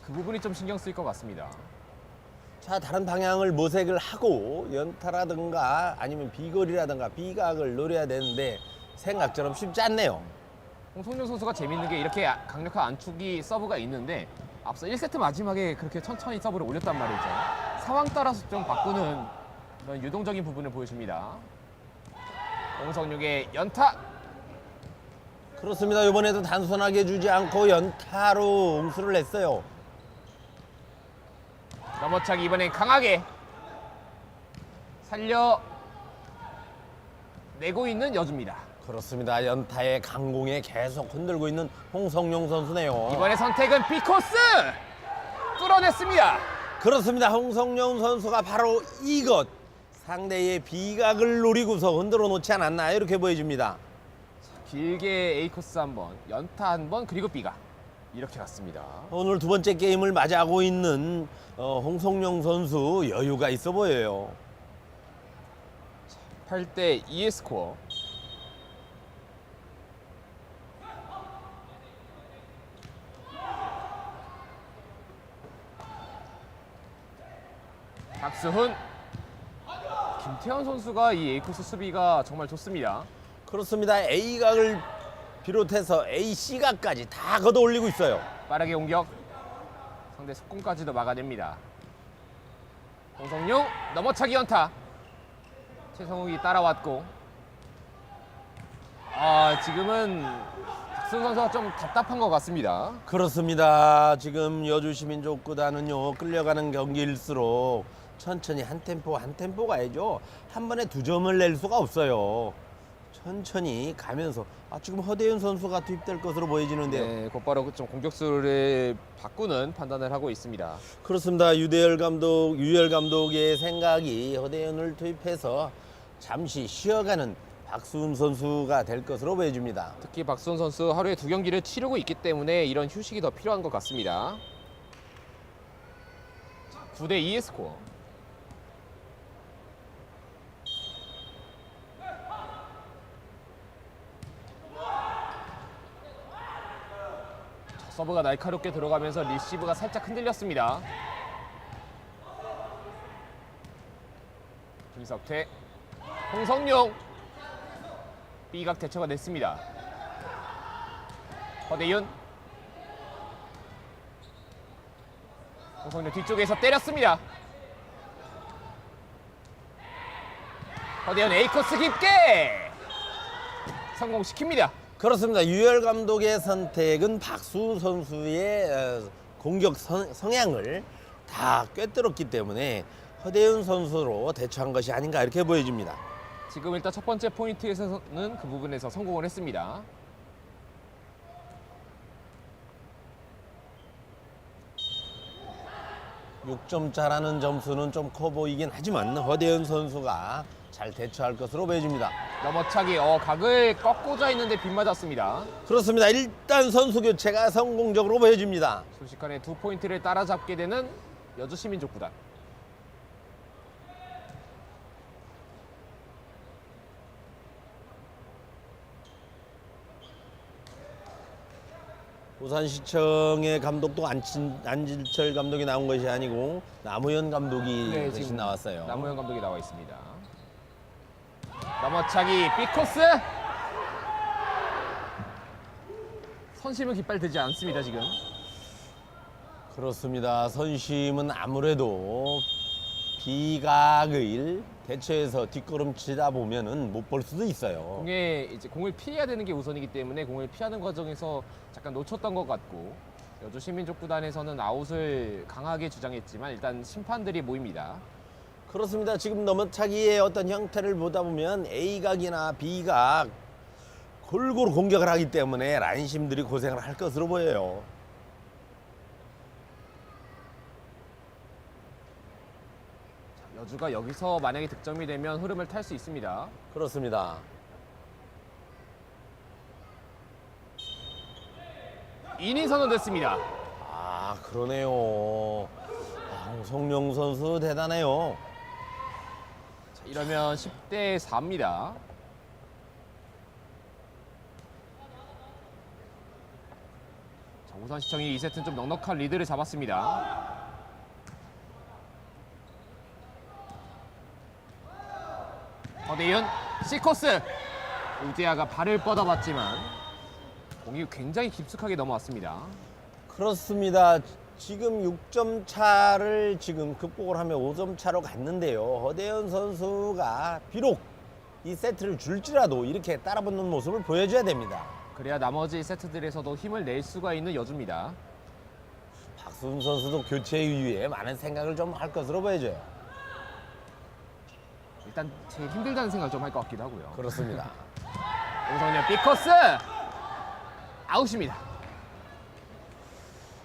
그 부분이 좀 신경 쓰일 것 같습니다. 자, 다른 방향을 모색을 하고 연타라든가 아니면 비거리라든가 B각을 노려야 되는데 생각처럼 쉽지 않네요. 홍성룡 선수가 재밌는 게 이렇게 강력한 안축이 서브가 있는데 앞서 1세트 마지막에 그렇게 천천히 서브를 올렸단 말이죠. 상황 따라서 좀 바꾸는 그런 유동적인 부분을 보여줍니다. 홍성룡의 연타. 그렇습니다. 이번에도 단순하게 주지 않고 연타로 응수를 했어요. 넘어차기 이번엔 강하게 살려 내고 있는 여주입니다. 그렇습니다. 연타의 강공에 계속 흔들고 있는 홍성룡 선수네요. 이번에 선택은 B코스 뚫어냈습니다. 그렇습니다. 홍성룡 선수가 바로 이것 상대의 비각을 노리고서 흔들어 놓지 않았나 이렇게 보여집니다. 길게 A코스 한번, 연타 한번, 그리고 B가 이렇게 갔습니다. 오늘 두 번째 게임을 맞이하고 있는 홍성룡 선수 여유가 있어 보여요. 8대 2의 스코어. 박수훈. 김태현 선수가 이 A코스 수비가 정말 좋습니다. 그렇습니다. A각을 비롯해서 AC각까지 다 걷어 올리고 있어요. 빠르게 공격. 상대 속공까지도 막아냅니다. 홍성룡 넘어차기 연타. 최성욱이 따라왔고. 지금은 박수훈 선수가 좀 답답한 것 같습니다. 그렇습니다. 지금 여주시민족구단은요 끌려가는 경기일수록 천천히 한 템포 한 템포 가야죠. 한 번에 두 점을 낼 수가 없어요. 천천히 가면서 지금 허대윤 선수가 투입될 것으로 보여지는데요. 네, 곧바로 좀 공격수를 바꾸는 판단을 하고 있습니다. 그렇습니다. 유열 감독의 생각이 허대윤을 투입해서 잠시 쉬어가는 박수훈 선수가 될 것으로 보여집니다. 특히 박수훈 선수 하루에 2경기를 치르고 있기 때문에 이런 휴식이 더 필요한 것 같습니다. 9대 2의 스코어. 서브가 날카롭게 들어가면서 리시브가 살짝 흔들렸습니다. 김석태, 홍성룡. B각 대처가 됐습니다. 허대윤. 홍성룡 뒤쪽에서 때렸습니다. 허대윤 A코스 깊게 성공시킵니다. 그렇습니다. 유열 감독의 선택은 박수훈 선수의 공격 성향을 다 꿰뚫었기 때문에 허대윤 선수로 대처한 것이 아닌가 이렇게 보여집니다. 지금 일단 첫 번째 포인트에서는 그 부분에서 성공을 했습니다. 육 6점짜라는 점수는 좀 커 보이긴 하지만 허대윤 선수가 잘 대처할 것으로 보여집니다. 넘어차기 각을 꺾고자 했는데 빗맞았습니다. 그렇습니다. 일단 선수 교체가 성공적으로 보여집니다. 순식간에 2포인트를 따라잡게 되는 여주시민족구단. 부산시청의 감독도 안질철 감독이 나온 것이 아니고 남우현 감독이 대신 지금 나왔어요. 남우현 감독이 나와 있습니다. 넘어차기 B코스. 선심은 깃발되지 않습니다 지금. 그렇습니다. 선심은 아무래도 비각을 대처해서 뒷걸음치다 보면은 못 볼 수도 있어요. 공을 피해야 되는 게 우선이기 때문에 공을 피하는 과정에서 잠깐 놓쳤던 것 같고, 여주시민족구단에서는 아웃을 강하게 주장했지만 일단 심판들이 모입니다. 그렇습니다. 지금 넘어차기의 어떤 형태를 보다 보면 A각이나 B각 골고루 공격을 하기 때문에 라인심들이 고생을 할 것으로 보여요. 여주가 여기서 만약에 득점이 되면 흐름을 탈 수 있습니다. 그렇습니다. 인이 선언됐습니다. 그러네요. 홍성룡 선수 대단해요. 자, 이러면 10대 4입니다. 자, 우산시청이 2세트는 좀 넉넉한 리드를 잡았습니다. 허대윤 C코스 우재하가 발을 뻗어봤지만 공이 굉장히 깊숙하게 넘어왔습니다. 그렇습니다. 지금 6점 차를 지금 극복을 하며 5점 차로 갔는데요. 허대현 선수가 비록 이 세트를 줄지라도 이렇게 따라붙는 모습을 보여줘야 됩니다. 그래야 나머지 세트들에서도 힘을 낼 수가 있는 여주입니다. 박수훈 선수도 교체 이후에 많은 생각을 좀 할 것으로 보여져요. 일단 제일 힘들다는 생각 좀 할 것 같기도 하고요. 그렇습니다. 홍성룡 빅커스 아웃입니다.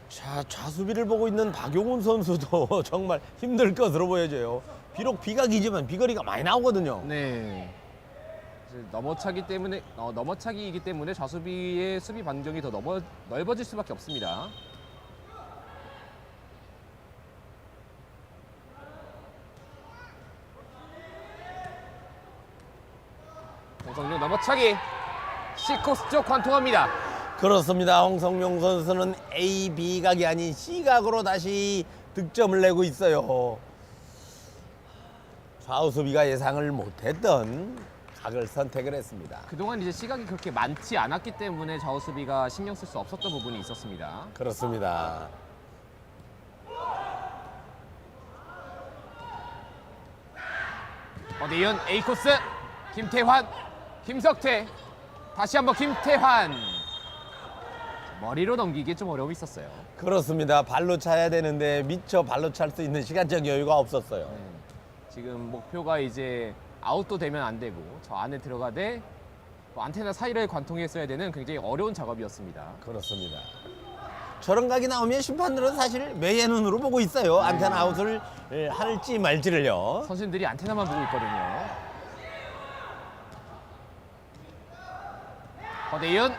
자, 좌수비를 보고 있는 박용훈 선수도 정말 힘들 것으로 보여져요. 비록 비각이지만 비거리가 많이 나오거든요. 네. 이제 넘어차기이기 때문에 좌수비의 수비 반경이 더 넓어질 수밖에 없습니다. 홍성룡 넘어차기 C코스 쪽 관통합니다. 그렇습니다. 홍성룡 선수는 A, B각이 아닌 C각으로 다시 득점을 내고 있어요. 좌우 수비가 예상을 못했던 각을 선택을 했습니다. 그동안 이제 시각이 그렇게 많지 않았기 때문에 좌우 수비가 신경 쓸 수 없었던 부분이 있었습니다. 그렇습니다. 어대윤 A코스 김태환 김석태 다시 한번 김태환 머리로 넘기기에 좀 어려움이 있었어요. 그렇습니다. 발로 차야 되는데 미처 발로 찰 수 있는 시간적 여유가 없었어요. 지금 목표가 이제 아웃도 되면 안 되고 저 안에 들어가되 뭐 안테나 사이를 관통했어야 되는 굉장히 어려운 작업이었습니다. 그렇습니다. 저런 각이 나오면 심판들은 사실 매의 눈으로 보고 있어요. 안테나 아웃을 할지 말지를요. 선수들이 안테나만 보고 있거든요. 허대윤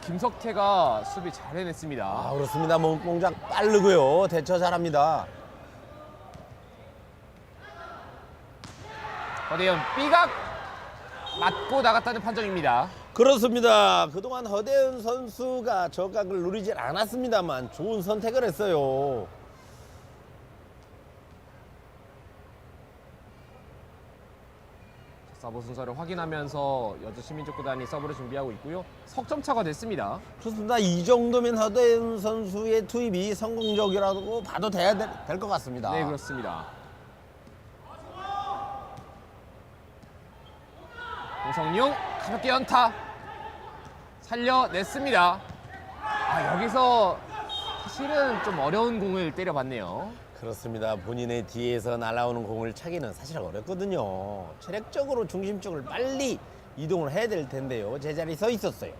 김석태가 수비 잘 해냈습니다. 아, 그렇습니다. 몸동작 빠르고요. 대처 잘합니다. 허대윤 B각 맞고 나갔다는 판정입니다. 그렇습니다. 그동안 허대은 선수가 저 각을 누리질 않았습니다만 좋은 선택을 했어요. 서브 순서를 확인하면서 여주 시민족구단이 서브를 준비하고 있고요. 석점 차가 됐습니다. 그렇습니다. 이 정도면 허대은 선수의 투입이 성공적이라고 봐도 돼야 될 것 같습니다. 네, 그렇습니다. 홍성룡 가볍게 연타 살려냈습니다. 아, 여기서 사실은 좀 어려운 공을 때려봤네요. 그렇습니다. 본인의 뒤에서 날아오는 공을 차기는 사실 어렵거든요. 체력적으로 중심 쪽을 빨리 이동을 해야 될 텐데요. 제자리에 서 있었어요.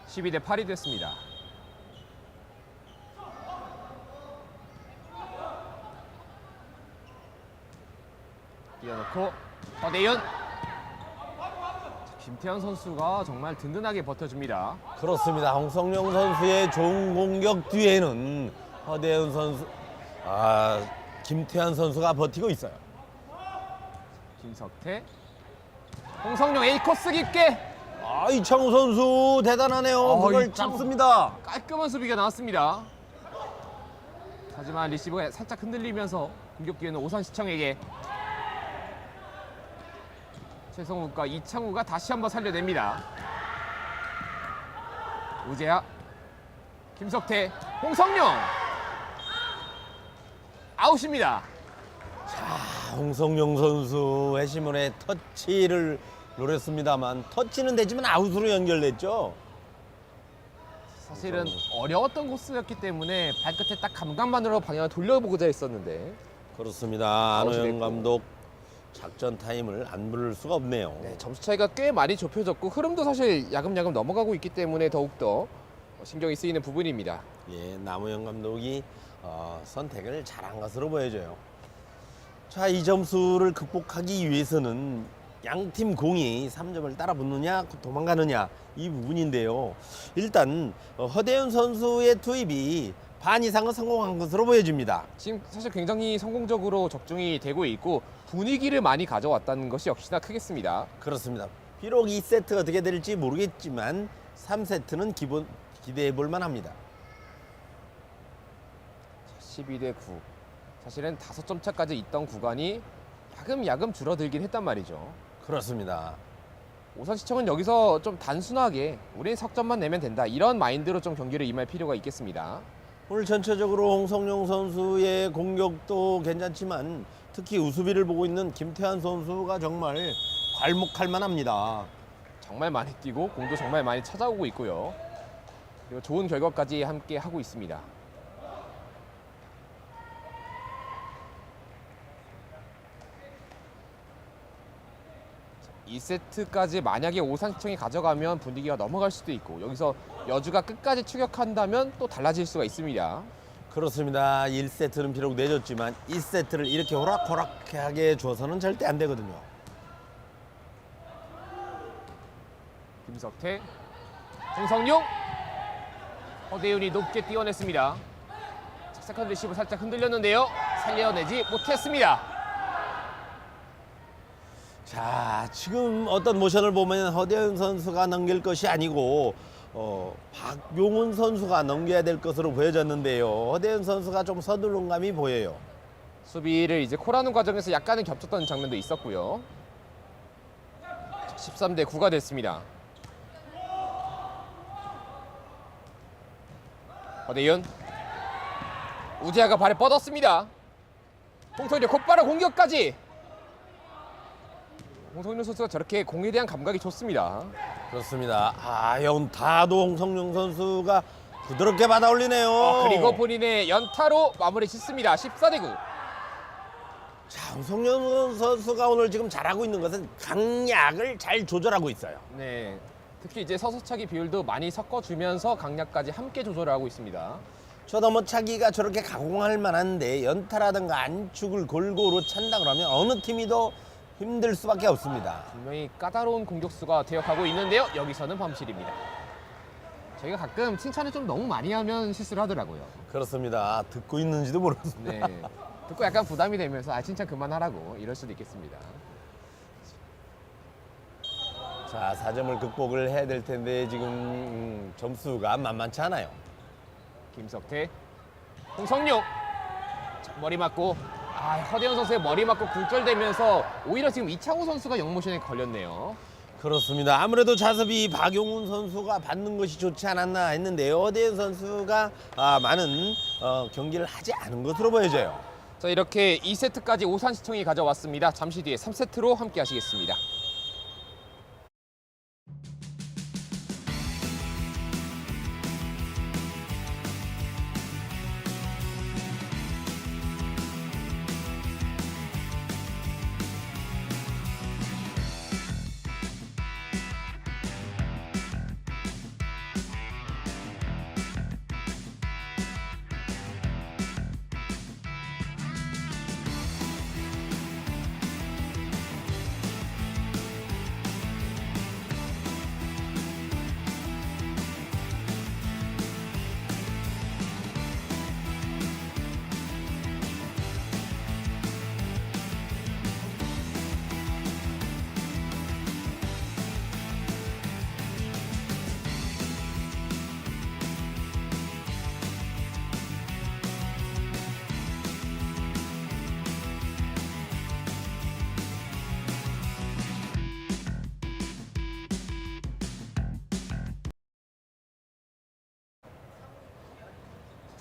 12대 8이 됐습니다. 뛰어놓고 허대윤 김태현 선수가 정말 든든하게 버텨줍니다. 그렇습니다. 홍성룡 선수의 좋은 공격 뒤에는 허대은 선수, 김태환 선수가 버티고 있어요. 김석태 홍성룡 A코스 깊게 이창우 선수 대단하네요. 그걸 이창우. 잡습니다. 깔끔한 수비가 나왔습니다. 하지만 리시버가 살짝 흔들리면서 공격 기회는 오산시청에게 최성욱과 이창우가 다시 한번 살려냅니다. 우재하 김석태 홍성룡 아웃입니다. 홍성룡 선수 회심원의 터치를 노렸습니다만 터치는 되지만 아웃으로 연결됐죠. 사실은 어려웠던 코스였기 때문에 발끝에 딱 감각만으로 방향을 돌려보고자 했었는데 그렇습니다. 아웃이 안호영 됐고. 감독 작전 타임을 안 부를 수가 없네요. 점수 차이가 꽤 많이 좁혀졌고 흐름도 사실 야금야금 넘어가고 있기 때문에 더욱더 신경이 쓰이는 부분입니다. 예, 남호영 감독이 선택을 잘한 것으로 보여져요. 자, 이 점수를 극복하기 위해서는 양팀 공이 3점을 따라 붙느냐 도망가느냐 이 부분인데요. 일단 허대윤 선수의 투입이 반 이상은 성공한 것으로 보여집니다. 지금 사실 굉장히 성공적으로 적중이 되고 있고 분위기를 많이 가져왔다는 것이 역시나 크겠습니다. 그렇습니다. 비록 2세트 어떻게 될지 모르겠지만 3세트는 기대해 볼 만합니다. 12대 9. 사실은 5점 차까지 있던 구간이 야금야금 줄어들긴 했단 말이죠. 그렇습니다. 오산시청은 여기서 좀 단순하게 우린 석점만 내면 된다, 이런 마인드로 좀 경기를 임할 필요가 있겠습니다. 오늘 전체적으로 홍성룡 선수의 공격도 괜찮지만 특히 우수비를 보고 있는 김태환 선수가 정말 괄목할 만합니다. 정말 많이 뛰고 공도 정말 많이 찾아오고 있고요. 그리고 좋은 결과까지 함께 하고 있습니다. 이 세트까지 만약에 오산시청이 가져가면 분위기가 넘어갈 수도 있고, 여기서 여주가 끝까지 추격한다면 또 달라질 수가 있습니다. 그렇습니다. 1세트는 비록 내줬지만 2세트를 이렇게 호락호락하게 줘서는 절대 안 되거든요. 김석태, 홍성룡, 허대윤이 높게 띄워냈습니다. 자, 세컨드 리시브 살짝 흔들렸는데요. 살려내지 못했습니다. 자, 지금 어떤 모션을 보면 허대윤 선수가 넘길 것이 아니고 박용훈 선수가 넘겨야 될 것으로 보여졌는데요. 허대윤 선수가 좀 서두른 감이 보여요. 수비를 이제 콜하는 과정에서 약간은 겹쳤던 장면도 있었고요. 13대 9가 됐습니다. 허대윤, 우지아가 발에 뻗었습니다. 홍성룡 곧바로 공격까지. 홍성룡 선수가 저렇게 공에 대한 감각이 좋습니다. 그렇습니다. 연타도 홍성룡 선수가 부드럽게 받아 올리네요. 그리고 본인의 연타로 마무리 짓습니다. 14대 9. 자, 홍성룡 선수가 오늘 지금 잘하고 있는 것은 강약을 잘 조절하고 있어요. 네, 특히 이제 서서차기 비율도 많이 섞어주면서 강약까지 함께 조절을 하고 있습니다. 저 넘어차기가 저렇게 가공할 만한데 연타라든가 안축을 골고루 찬다 그러면 어느 팀이 더 힘들 수밖에 없습니다. 분명히 까다로운 공격수가 되어가고 있는데요. 여기서는 범실입니다. 저희가 가끔 칭찬을 좀 너무 많이 하면 실수를 하더라고요. 그렇습니다. 듣고 있는지도 모르겠습니다. 네, 듣고 약간 부담이 되면서 칭찬 그만하라고 이럴 수도 있겠습니다. 자, 4점을 극복을 해야 될 텐데 지금 점수가 만만치 않아요. 김석태, 홍성룡, 자, 머리 맞고 허대현 선수의 머리 맞고 굴절되면서 오히려 지금 이창호 선수가 역모션에 걸렸네요. 그렇습니다. 아무래도 자섭이 박용훈 선수가 받는 것이 좋지 않았나 했는데요. 허대현 선수가 많은 경기를 하지 않은 것으로 보여져요. 자, 이렇게 2세트까지 오산시청이 가져왔습니다. 잠시 뒤에 3세트로 함께 하시겠습니다.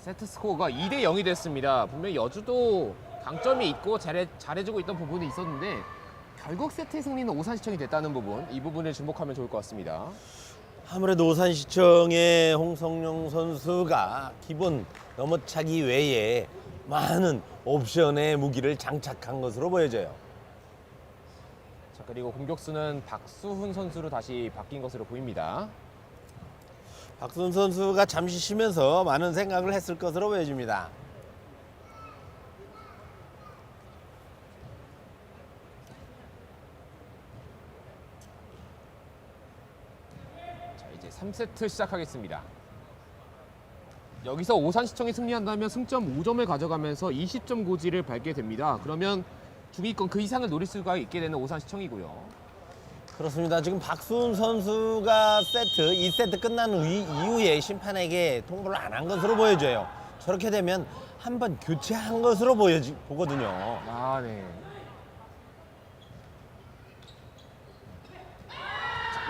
세트 스코어가 2대 0이 됐습니다. 분명히 여주도 강점이 있고 잘해주고 있던 부분이 있었는데 결국 세트의 승리는 오산시청이 됐다는 부분, 이 부분을 주목하면 좋을 것 같습니다. 아무래도 오산시청의 홍성룡 선수가 기본 넘어차기 외에 많은 옵션의 무기를 장착한 것으로 보여져요. 자, 그리고 공격수는 박수훈 선수로 다시 바뀐 것으로 보입니다. 박수훈 선수가 잠시 쉬면서 많은 생각을 했을 것으로 보여집니다. 자, 이제 3세트 시작하겠습니다. 여기서 오산시청이 승리한다면 승점 5점을 가져가면서 20점 고지를 밟게 됩니다. 그러면 중위권 그 이상을 노릴 수가 있게 되는 오산시청이고요. 그렇습니다. 지금 박수훈 선수가 2세트 끝난 이후에 심판에게 통보를 안 한 것으로 보여져요. 저렇게 되면 한번 교체한 것으로 보거든요. 네.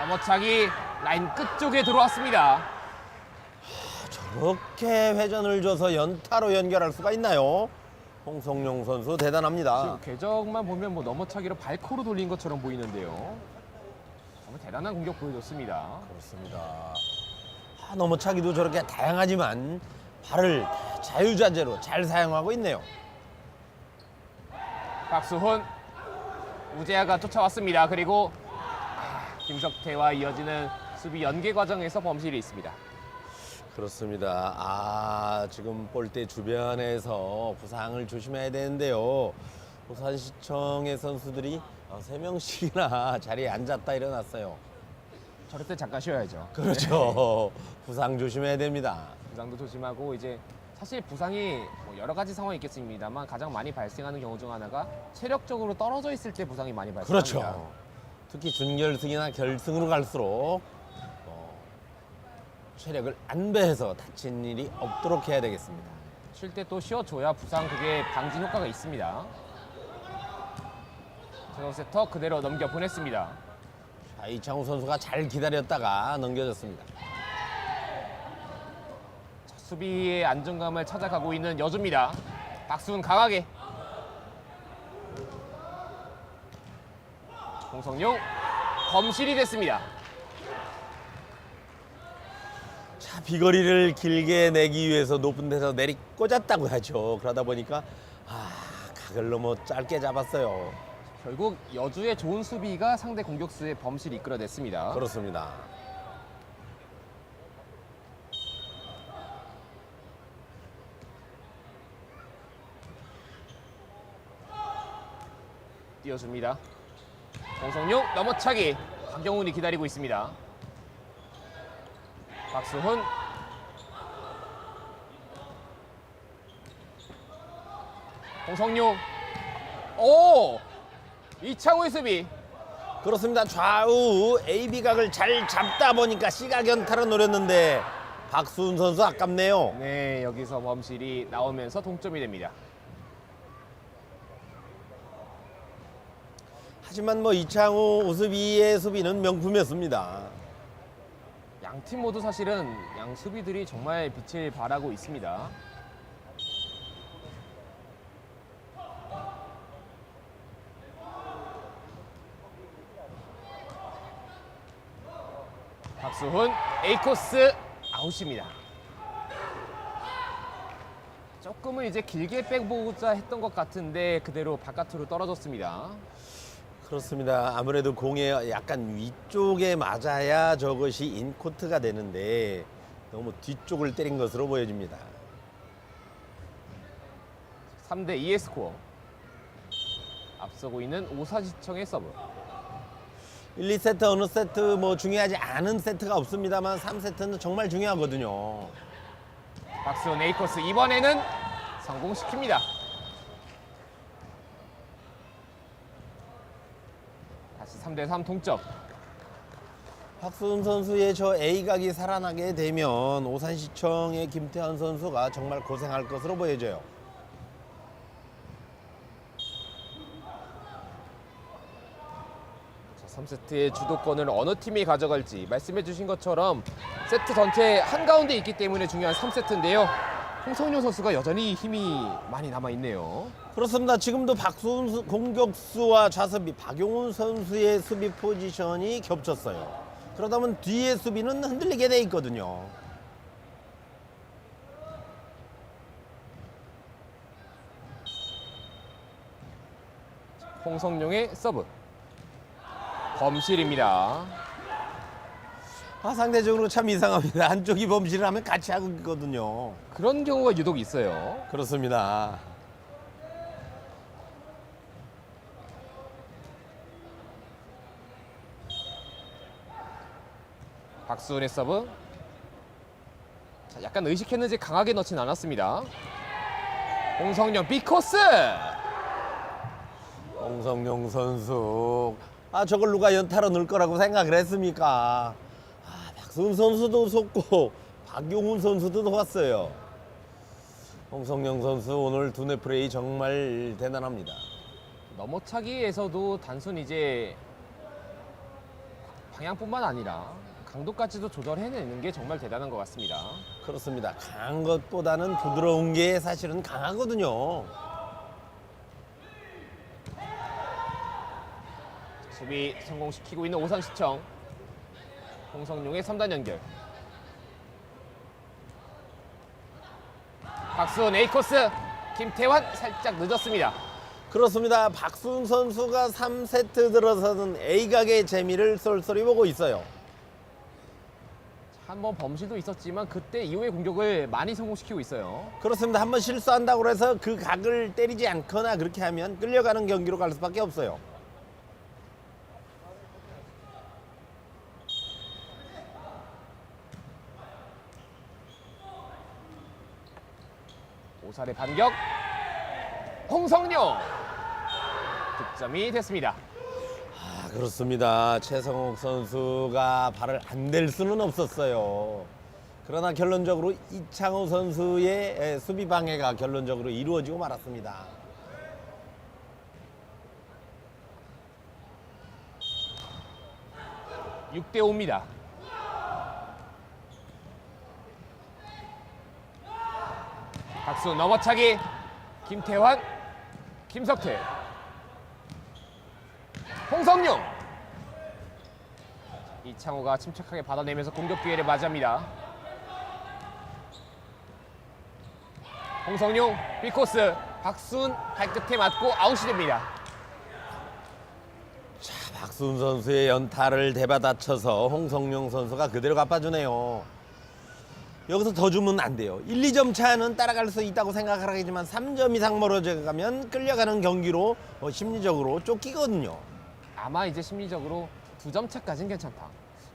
넘어차기 라인 끝쪽에 들어왔습니다. 저렇게 회전을 줘서 연타로 연결할 수가 있나요? 홍성용 선수 대단합니다. 지금 궤적만 보면 뭐 넘어차기로 발코로 돌린 것처럼 보이는데요. 정말 대단한 공격 보여줬습니다. 그렇습니다. 넘어차기도 저렇게 다양하지만 발을 자유자재로 잘 사용하고 있네요. 박수훈, 우재하가 쫓아왔습니다. 그리고 김석태와 이어지는 수비 연계 과정에서 범실이 있습니다. 그렇습니다. 지금 볼대 주변에서 부상을 조심해야 되는데요. 오산시청의 선수들이 3명씩이나 자리에 앉았다 일어났어요. 저럴 때 잠깐 쉬어야죠. 그렇죠. 부상 조심해야 됩니다. 부상도 조심하고 이제 사실 부상이 뭐 여러 가지 상황이 있겠습니다만 가장 많이 발생하는 경우 중 하나가 체력적으로 떨어져 있을 때 부상이 많이 발생합니다. 그렇죠. 특히 준결승이나 결승으로 갈수록 체력을 안배해서 다친 일이 없도록 해야 되겠습니다. 쉴 때 또 쉬어줘야 부상 그게 방지 효과가 있습니다. 최종 세터 그대로 넘겨 보냈습니다. 자, 이창우 선수가 잘 기다렸다가 넘겨졌습니다. 자, 수비의 안정감을 찾아가고 있는 여주입니다. 박수훈 강하게. 홍성용 범실이 됐습니다. 자, 비거리를 길게 내기 위해서 높은 데서 내리 꽂았다고 하죠. 그러다 보니까 각을 너무 짧게 잡았어요. 결국 여주의 좋은 수비가 상대 공격수의 범실을 이끌어냈습니다. 그렇습니다. 띄워줍니다. 홍성용 넘어차기. 박경훈이 기다리고 있습니다. 박수훈. 홍성용. 오! 이창우의 수비. 그렇습니다. 좌우 AB각을 잘 잡다 보니까 C각 연타를 노렸는데 박수훈 선수 아깝네요. 네, 여기서 범실이 나오면서 동점이 됩니다. 하지만 이창우 오수비의 수비는 명품이었습니다. 양 팀 모두 사실은 양 수비들이 정말 빛을 발하고 있습니다. 박수훈 A코스 아웃입니다. 조금은 이제 길게 빼보자 했던 것 같은데 그대로 바깥으로 떨어졌습니다. 그렇습니다. 아무래도 공에 약간 위쪽에 맞아야 저것이 인코트가 되는데 너무 뒤쪽을 때린 것으로 보여집니다. 3대 2의 스코어. 앞서고 있는 오사시청의 서브. 1, 2세트 어느 세트 중요하지 않은 세트가 없습니다만 3세트는 정말 중요하거든요. 박수훈 A코스 이번에는 성공시킵니다. 다시 3대 3 동점. 박수훈 선수의 저 A각이 살아나게 되면 오산시청의 김태환 선수가 정말 고생할 것으로 보여져요. 자, 3세트의 주도권을 어느 팀이 가져갈지 말씀해 주신 것처럼 세트 전체 한가운데 있기 때문에 중요한 3세트인데요. 홍성용 선수가 여전히 힘이 많이 남아있네요. 그렇습니다. 지금도 박수훈 공격수와 좌수비 박용훈 선수의 수비 포지션이 겹쳤어요. 그러다 보면 뒤의 수비는 흔들리게 돼 있거든요. 홍성용의 서브. 범실입니다. 상대적으로 참 이상합니다. 한쪽이 범실을 하면 같이 하고 있거든요. 그런 경우가 유독 있어요. 그렇습니다. 박수훈의 서브. 자, 약간 의식했는지 강하게 넣진 않았습니다. 홍성용 B코스. 홍성용 선수 저걸 누가 연타로 넣을 거라고 생각을 했습니까? 박수훈 선수도 속고 박용훈 선수도 속았어요. 홍성용 선수 오늘 두뇌 플레이 정말 대단합니다. 넘어차기에서도 단순 이제 방향뿐만 아니라 강도까지도 조절해내는 게 정말 대단한 것 같습니다. 그렇습니다. 강한 것보다는 부드러운 게 사실은 강하거든요. 수비 성공시키고 있는 오산시청. 홍성룡의 3단 연결. 박수훈 A코스. 김태환 살짝 늦었습니다. 그렇습니다. 박수훈 선수가 3세트 들어서는 A각의 재미를 쏠쏠히 보고 있어요. 한번 범실도 있었지만 그때 이후의 공격을 많이 성공시키고 있어요. 그렇습니다. 한번 실수한다고 해서 그 각을 때리지 않거나 그렇게 하면 끌려가는 경기로 갈 수밖에 없어요. 오살의 반격. 홍성룡 득점이 됐습니다. 그렇습니다. 최성욱 선수가 발을 안 댈 수는 없었어요. 그러나 결론적으로 이창호 선수의 수비 방해가 결론적으로 이루어지고 말았습니다. (6대 5입니다) 박수 넘어차기. 김태환, 김석태, 홍성룡. 이창호가 침착하게 받아내면서 공격 기회를 맞이합니다. 홍성룡 B코스. 박수훈 발끝에 맞고 아웃이 됩니다. 박수훈 선수의 연타를 대받아쳐서 홍성룡 선수가 그대로 갚아주네요. 여기서 더 주면 안 돼요. 1, 2점 차는 따라갈 수 있다고 생각하겠지만 3점 이상 멀어져 가면 끌려가는 경기로 심리적으로 쫓기거든요. 아마 이제 심리적으로 2점 차까지는 괜찮다.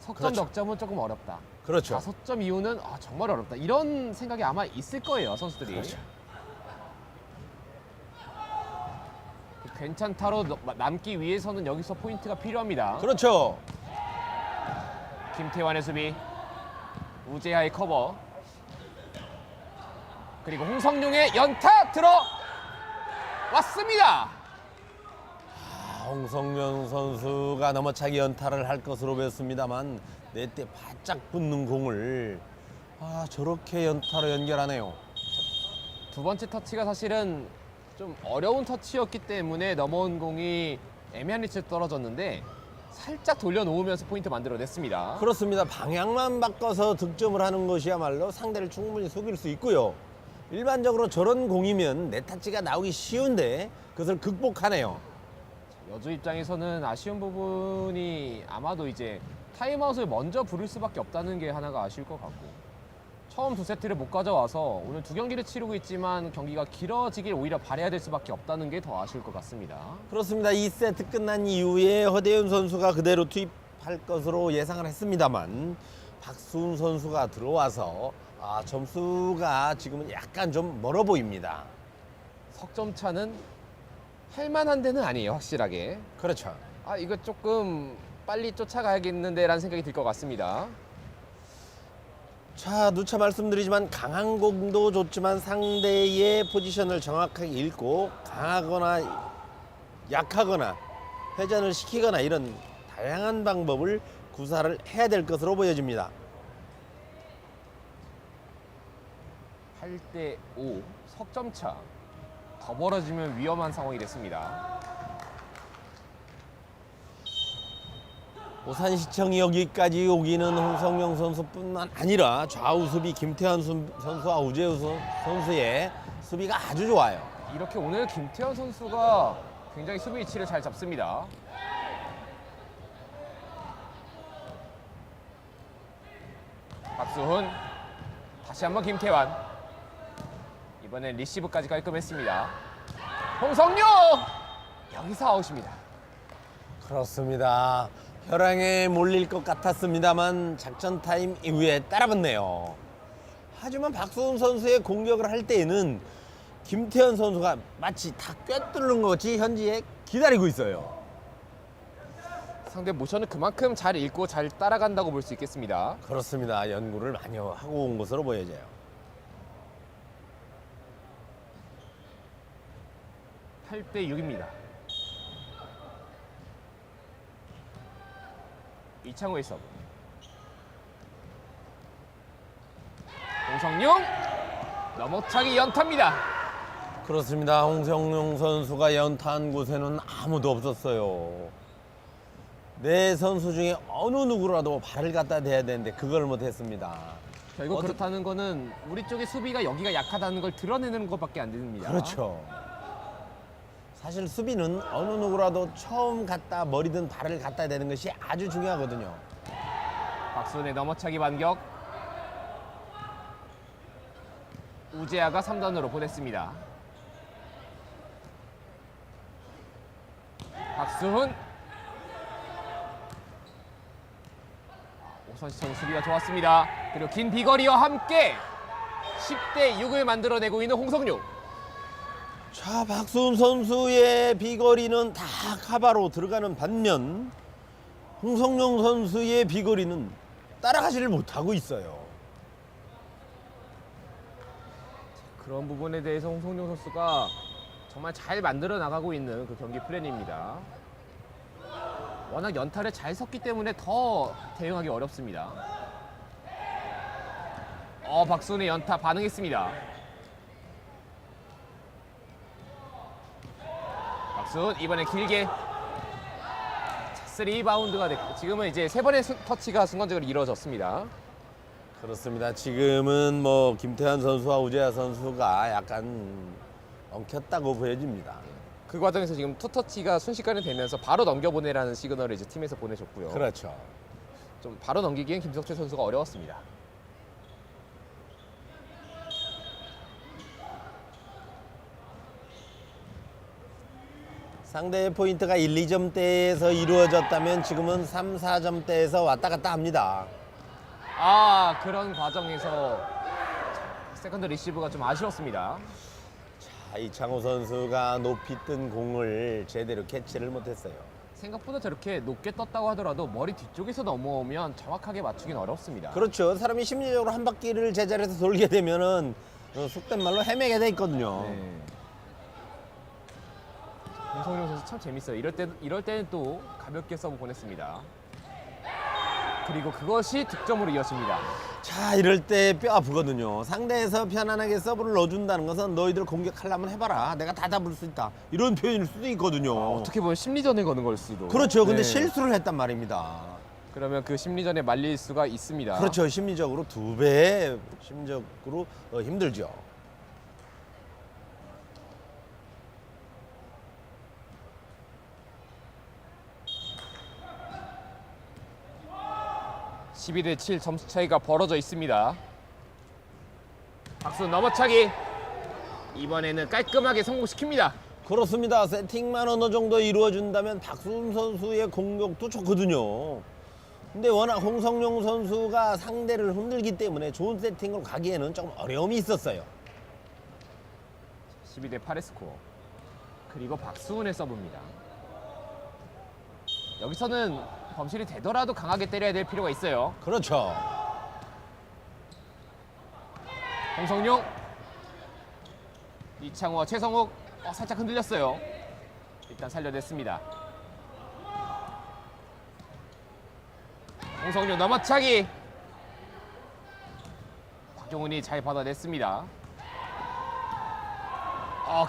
석점 그렇죠. 넉점은 조금 어렵다. 그렇죠. 5점 이후는 정말 어렵다. 이런 생각이 아마 있을 거예요, 선수들이. 그렇죠. 괜찮다로 남기 위해서는 여기서 포인트가 필요합니다. 그렇죠. 김태환의 수비. 우재하의 커버. 그리고 홍성룡의 연타 들어왔습니다. 홍성룡 선수가 넘어차기 연타를 할 것으로 보였습니다만 내때 바짝 붙는 공을 저렇게 연타로 연결하네요. 두 번째 터치가 사실은 좀 어려운 터치였기 때문에 넘어온 공이 애매한 위치에 떨어졌는데 살짝 돌려놓으면서 포인트 만들어냈습니다. 그렇습니다. 방향만 바꿔서 득점을 하는 것이야말로 상대를 충분히 속일 수 있고요. 일반적으로 저런 공이면 네타치가 나오기 쉬운데 그것을 극복하네요. 여주 입장에서는 아쉬운 부분이 아마도 이제 타임아웃을 먼저 부를 수밖에 없다는 게 하나가 아쉬울 것 같고, 처음 2세트를 못 가져와서 오늘 2경기를 치르고 있지만 경기가 길어지길 오히려 바라야 될 수밖에 없다는 게 더 아쉬울 것 같습니다. 그렇습니다. 2세트 끝난 이후에 허대윤 선수가 그대로 투입할 것으로 예상을 했습니다만 박수훈 선수가 들어와서 점수가 지금은 약간 좀 멀어 보입니다. 석점 차는 할만한 데는 아니에요, 확실하게. 그렇죠. 이거 조금 빨리 쫓아가야겠는데 라는 생각이 들 것 같습니다. 자, 누차 말씀드리지만 강한 공도 좋지만 상대의 포지션을 정확하게 읽고 강하거나 약하거나 회전을 시키거나 이런 다양한 방법을 구사를 해야 될 것으로 보여집니다. 8대 5 석점 차. 더 벌어지면 위험한 상황이 됐습니다. 오산시청이 여기까지 오기는 홍성룡 선수뿐만 아니라 좌우 수비 김태환 선수와 우재우 선수의 수비가 아주 좋아요. 이렇게 오늘 김태현 선수가 굉장히 수비 위치를 잘 잡습니다. 박수훈, 다시 한번 김태환. 이번엔 리시브까지 깔끔했습니다. 홍성룡! 여기서 아웃입니다. 그렇습니다. 혈ang에 몰릴 것 같았습니다만 작전 타임 이후에 따라붙네요. 하지만 박수훈 선수의 공격을 할 때에는 김태현 선수가 마치 다 꿰뚫는 것 같이 현지에 기다리고 있어요. 상대 모션을 그만큼 잘 읽고 잘 따라간다고 볼 수 있겠습니다. 그렇습니다. 연구를 많이 하고 온 것으로 보여져요. 8대 6입니다. 이창호의 서브. 홍성룡 넘어차기 연타입니다. 그렇습니다. 홍성룡 선수가 연타한 곳에는 아무도 없었어요. 내 선수 중에 어느 누구라도 발을 갖다 대야 되는데 그걸 못했습니다. 결국 그렇다는 거는 우리 쪽의 수비가 여기가 약하다는 걸 드러내는 것밖에 안 됩니다. 그렇죠. 사실 수비는 어느 누구라도 처음 갖다 머리든 발을 갖다 대는 것이 아주 중요하거든요. 박수훈의 넘어차기 반격. 우재아가 3단으로 보냈습니다. 박수훈. 오선시청 수비가 좋았습니다. 그리고 긴 비거리와 함께 10대 6을 만들어내고 있는 홍성룡. 자, 박수훈 선수의 비거리는 다 카바로 들어가는 반면 홍성룡 선수의 비거리는 따라가지를 못하고 있어요. 그런 부분에 대해서 홍성룡 선수가 정말 잘 만들어 나가고 있는 그 경기 플랜입니다. 워낙 연타를 잘 섰기 때문에 더 대응하기 어렵습니다. 박수훈의 연타 반응했습니다. 박수훈 이번에 길게 3바운드가 됐고 지금은 이제 3번의 터치가 순간적으로 이루어졌습니다. 그렇습니다. 지금은 뭐 김태환 선수와 우재하 선수가 약간 엉켰다고 보여집니다. 그 과정에서 지금 투터치가 순식간에 되면서 바로 넘겨보내라는 시그널을 이제 팀에서 보내줬고요. 그렇죠. 좀 바로 넘기기엔 김석철 선수가 어려웠습니다. 상대의 포인트가 1, 2점대에서 이루어졌다면 지금은 3, 4점대에서 왔다 갔다 합니다. 그런 과정에서 세컨드 리시브가 좀 아쉬웠습니다. 자, 이창호 선수가 높이 뜬 공을 제대로 캐치를 못했어요. 생각보다 저렇게 높게 떴다고 하더라도 머리 뒤쪽에서 넘어오면 정확하게 맞추긴 어렵습니다. 그렇죠. 사람이 심리적으로 한 바퀴를 제자리에서 돌게 되면은 속된 말로 헤매게 돼 있거든요. 네. 홍성룡 선수 참 재밌어요. 이럴 때는 또 가볍게 서브 보냈습니다. 그리고 그것이 득점으로 이어집니다. 자, 이럴 때 뼈 아프거든요. 상대에서 편안하게 서브를 넣어준다는 것은 너희들 공격하려면 해봐라. 내가 다 잡을 수 있다. 이런 표현일 수도 있거든요. 어떻게 보면 심리전을 거는 걸 수도. 그렇죠. 근데 네. 실수를 했단 말입니다. 그러면 그 심리전에 말릴 수가 있습니다. 그렇죠. 심리적으로 2배 심리적으로 힘들죠. (12 대 7) 점수 차이가 벌어져 있습니다. 박수 넘어차기 이번에는 깔끔하게 성공시킵니다. 그렇습니다. 세팅만 어느 정도 이루어준다면 박수훈 선수의 공격도 좋거든요. 근데 워낙 홍성룡 선수가 상대를 흔들기 때문에 좋은 세팅으로 가기에는 조금 어려움이 있었어요. 12 대 8의 스코어. 그리고 박수훈의 서브입니다. 여기서는 범실이 되더라도 강하게 때려야 될 필요가 있어요. 그렇죠. 홍성룡, 이창호와 최성욱 살짝 흔들렸어요. 일단 살려냈습니다. 홍성룡 넘어차기. 박종훈이 잘 받아냈습니다.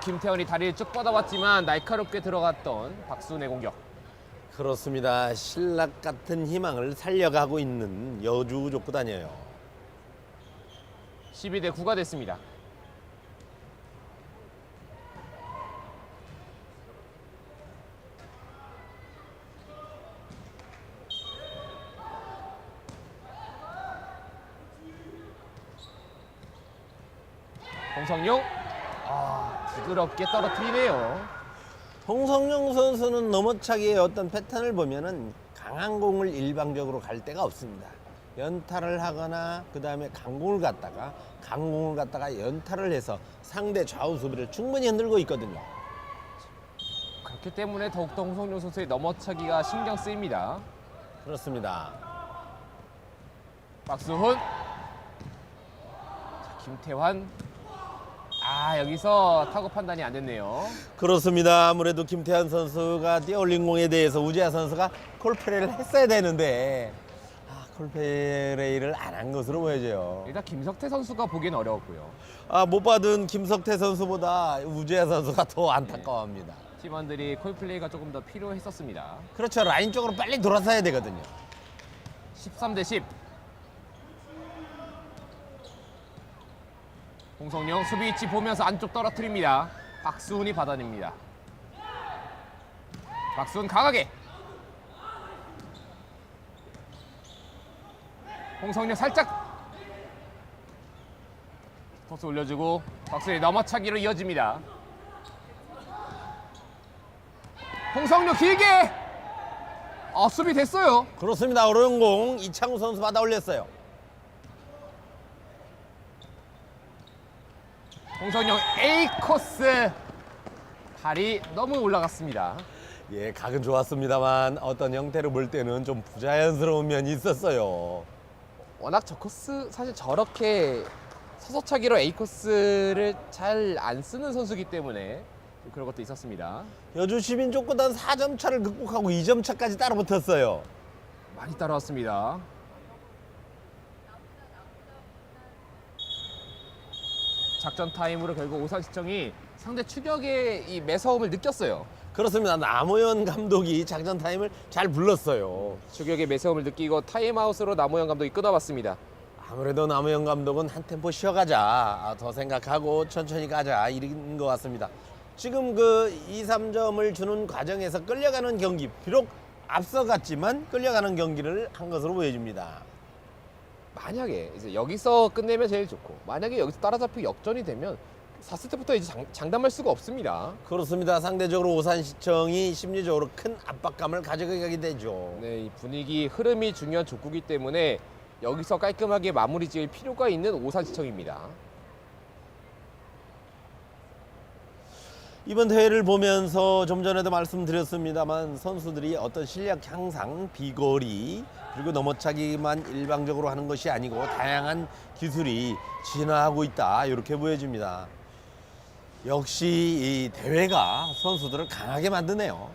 김태현이 다리를 쭉 뻗어봤지만 날카롭게 들어갔던 박수훈의 공격. 그렇습니다. 신락 같은 희망을 살려가고 있는 여주 족구단이에요. 12 대 9가 됐습니다. 홍성룡 부드럽게 떨어뜨리네요. 홍성룡 선수는 넘어차기의 어떤 패턴을 보면은 강한 공을 일방적으로 갈 데가 없습니다. 연타를 하거나 그 다음에 강공을 갖다가 연타를 해서 상대 좌우 수비를 충분히 흔들고 있거든요. 그렇기 때문에 더욱더 홍성룡 선수의 넘어차기가 신경 쓰입니다. 그렇습니다. 박수훈, 김태환, 아, 여기서 타구 판단이 안 됐네요. 그렇습니다. 아무래도 김태환 선수가 뛰어올린 공에 대해서 우재하 선수가 콜플레이를 했어야 되는데 콜플레이를 안 한 것으로 보여져요. 일단 김석태 선수가 보기엔 어려웠고요. 못 받은 김석태 선수보다 우재하 선수가 더 안타까워합니다. 팀원들이 콜플레이가 조금 더 필요했었습니다. 그렇죠. 라인 쪽으로 빨리 돌아서야 되거든요. 13대 10. 홍성룡 수비 위치 보면서 안쪽 떨어뜨립니다. 박수훈이 받아냅니다. 박수훈 강하게. 홍성룡 살짝 토스 올려주고 박수훈이 넘어차기로 이어집니다. 홍성룡 길게. 수비 됐어요. 그렇습니다. 어려운 공 이창우 선수 받아 올렸어요. 홍성룡 A 코스. 발이 너무 올라갔습니다. 예, 각은 좋았습니다만 어떤 형태로 볼 때는 좀 부자연스러운 면이 있었어요. 워낙 저 코스 사실 저렇게 서서차기로 A 코스를 잘 안 쓰는 선수기 때문에 좀 그런 것도 있었습니다. 여주 시민 족구단 4점 차를 극복하고 2점 차까지 따라 붙었어요. 많이 따라왔습니다. 작전 타임으로 결국 오산시청이 상대 추격의 이 매서움을 느꼈어요. 그렇습니다. 남호연 감독이 작전 타임을 잘 불렀어요. 추격의 매서움을 느끼고 타임아웃으로 남호영 감독이 끊어봤습니다. 아무래도 남호연 감독은 한 템포 쉬어가자, 더 생각하고 천천히 가자 이런 것 같습니다. 지금 그 2, 3점을 주는 과정에서 끌려가는 경기, 비록 앞서갔지만 끌려가는 경기를 한 것으로 보여집니다. 만약에 이제 여기서 끝내면 제일 좋고 만약에 여기서 따라잡히고 역전이 되면 4세트부터 이제 장담할 수가 없습니다. 그렇습니다. 상대적으로 오산시청이 심리적으로 큰 압박감을 가져가게 되죠. 네, 이 분위기 흐름이 중요한 족구기 때문에 여기서 깔끔하게 마무리 지을 필요가 있는 오산시청입니다. 이번 대회를 보면서 좀 전에도 말씀드렸습니다만 선수들이 어떤 실력 향상, 비거리 그리고 넘어차기만 일방적으로 하는 것이 아니고 다양한 기술이 진화하고 있다 이렇게 보여집니다. 역시 이 대회가 선수들을 강하게 만드네요.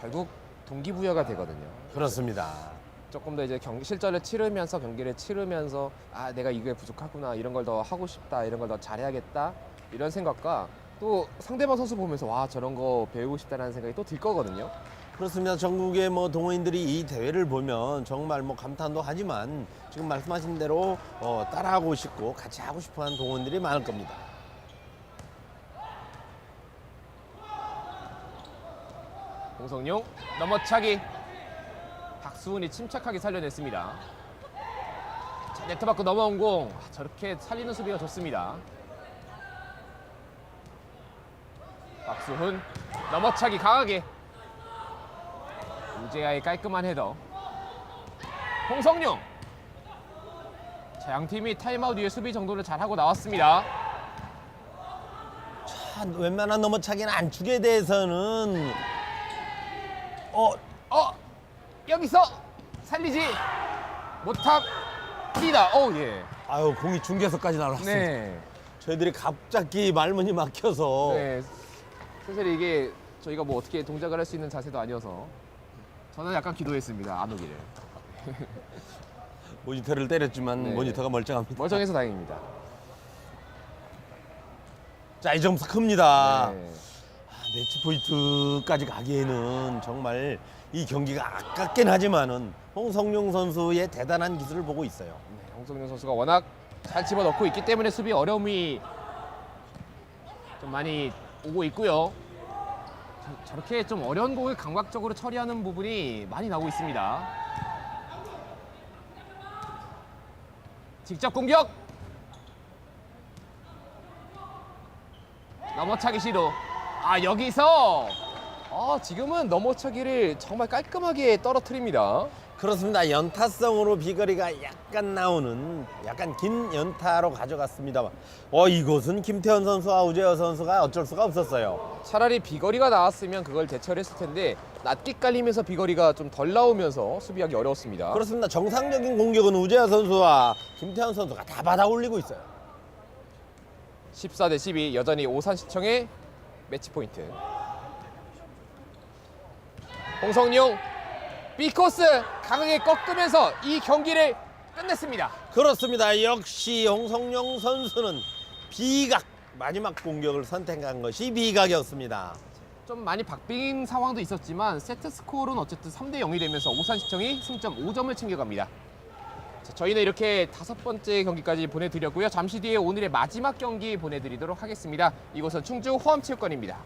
결국 동기부여가 되거든요. 그렇습니다. 조금 더 이제 실전을 치르면서 경기를 치르면서 내가 이게 부족하구나 이런 걸 더 하고 싶다 이런 걸 더 잘해야겠다 이런 생각과 또 상대방 선수 보면서 와 저런 거 배우고 싶다라는 생각이 또 들 거거든요. 그렇습니다. 전국의 동호인들이 이 대회를 보면 정말 감탄도 하지만 지금 말씀하신 대로 따라하고 싶고 같이 하고 싶어하는 동호인들이 많을 겁니다. 홍성룡 넘어차기. 박수훈이 침착하게 살려냈습니다. 자, 네트 밖으로 넘어온 공. 저렇게 살리는 수비가 좋습니다. 박수훈 넘어차기 강하게. 우재하의 깔끔한 헤더. 홍성룡. 자, 양팀이 타임아웃 이후에 수비 정도를 잘하고 나왔습니다. 자, 웬만한 넘어차기는 안축에 대해서는 여기서 살리지 못합니다. 예. 아유 공이 중계석까지 날아왔습니다. 네. 저희들이 갑자기 말문이 막혀서 네. 사실 이게 저희가 뭐 어떻게 동작을 할 수 있는 자세도 아니어서 저는 약간 기도했습니다. 안 오기를. 모니터를 때렸지만 네. 모니터가 멀쩡합니다. 멀쩡해서 다행입니다. 자, 이 점수 큽니다. 네. 매치 포인트까지 가기에는 정말 이 경기가 아깝긴 하지만은 홍성룡 선수의 대단한 기술을 보고 있어요. 네, 홍성룡 선수가 워낙 잘 집어넣고 있기 때문에 수비 어려움이 좀 많이 오고 있고요. 저렇게 좀 어려운 공을 감각적으로 처리하는 부분이 많이 나오고 있습니다. 직접 공격! 넘어차기 시도. 여기서 지금은 넘어차기를 정말 깔끔하게 떨어뜨립니다. 그렇습니다. 연타성으로 비거리가 약간 나오는 약간 긴 연타로 가져갔습니다만 이것은 김태현 선수와 우재하 선수가 어쩔 수가 없었어요. 차라리 비거리가 나왔으면 그걸 대처를 했을 텐데 낮게 깔리면서 비거리가 좀 덜 나오면서 수비하기 어려웠습니다. 그렇습니다. 정상적인 공격은 우재하 선수와 김태현 선수가 다 받아 올리고 있어요. 14대 12 여전히 오산시청의 매치 포인트. 홍성용 B코스 강하게 꺾으면서 이 경기를 끝냈습니다. 그렇습니다. 역시 홍성용 선수는 비각 마지막 공격을 선택한 것이 비각이었습니다. 좀 많이 박빙인 상황도 있었지만 세트 스코어는 어쨌든 3대 0이 되면서 오산시청이 승점 5점을 챙겨갑니다. 자, 저희는 이렇게 5번째 경기까지 보내드렸고요. 잠시 뒤에 오늘의 마지막 경기 보내드리도록 하겠습니다. 이곳은 충주 호암체육관입니다.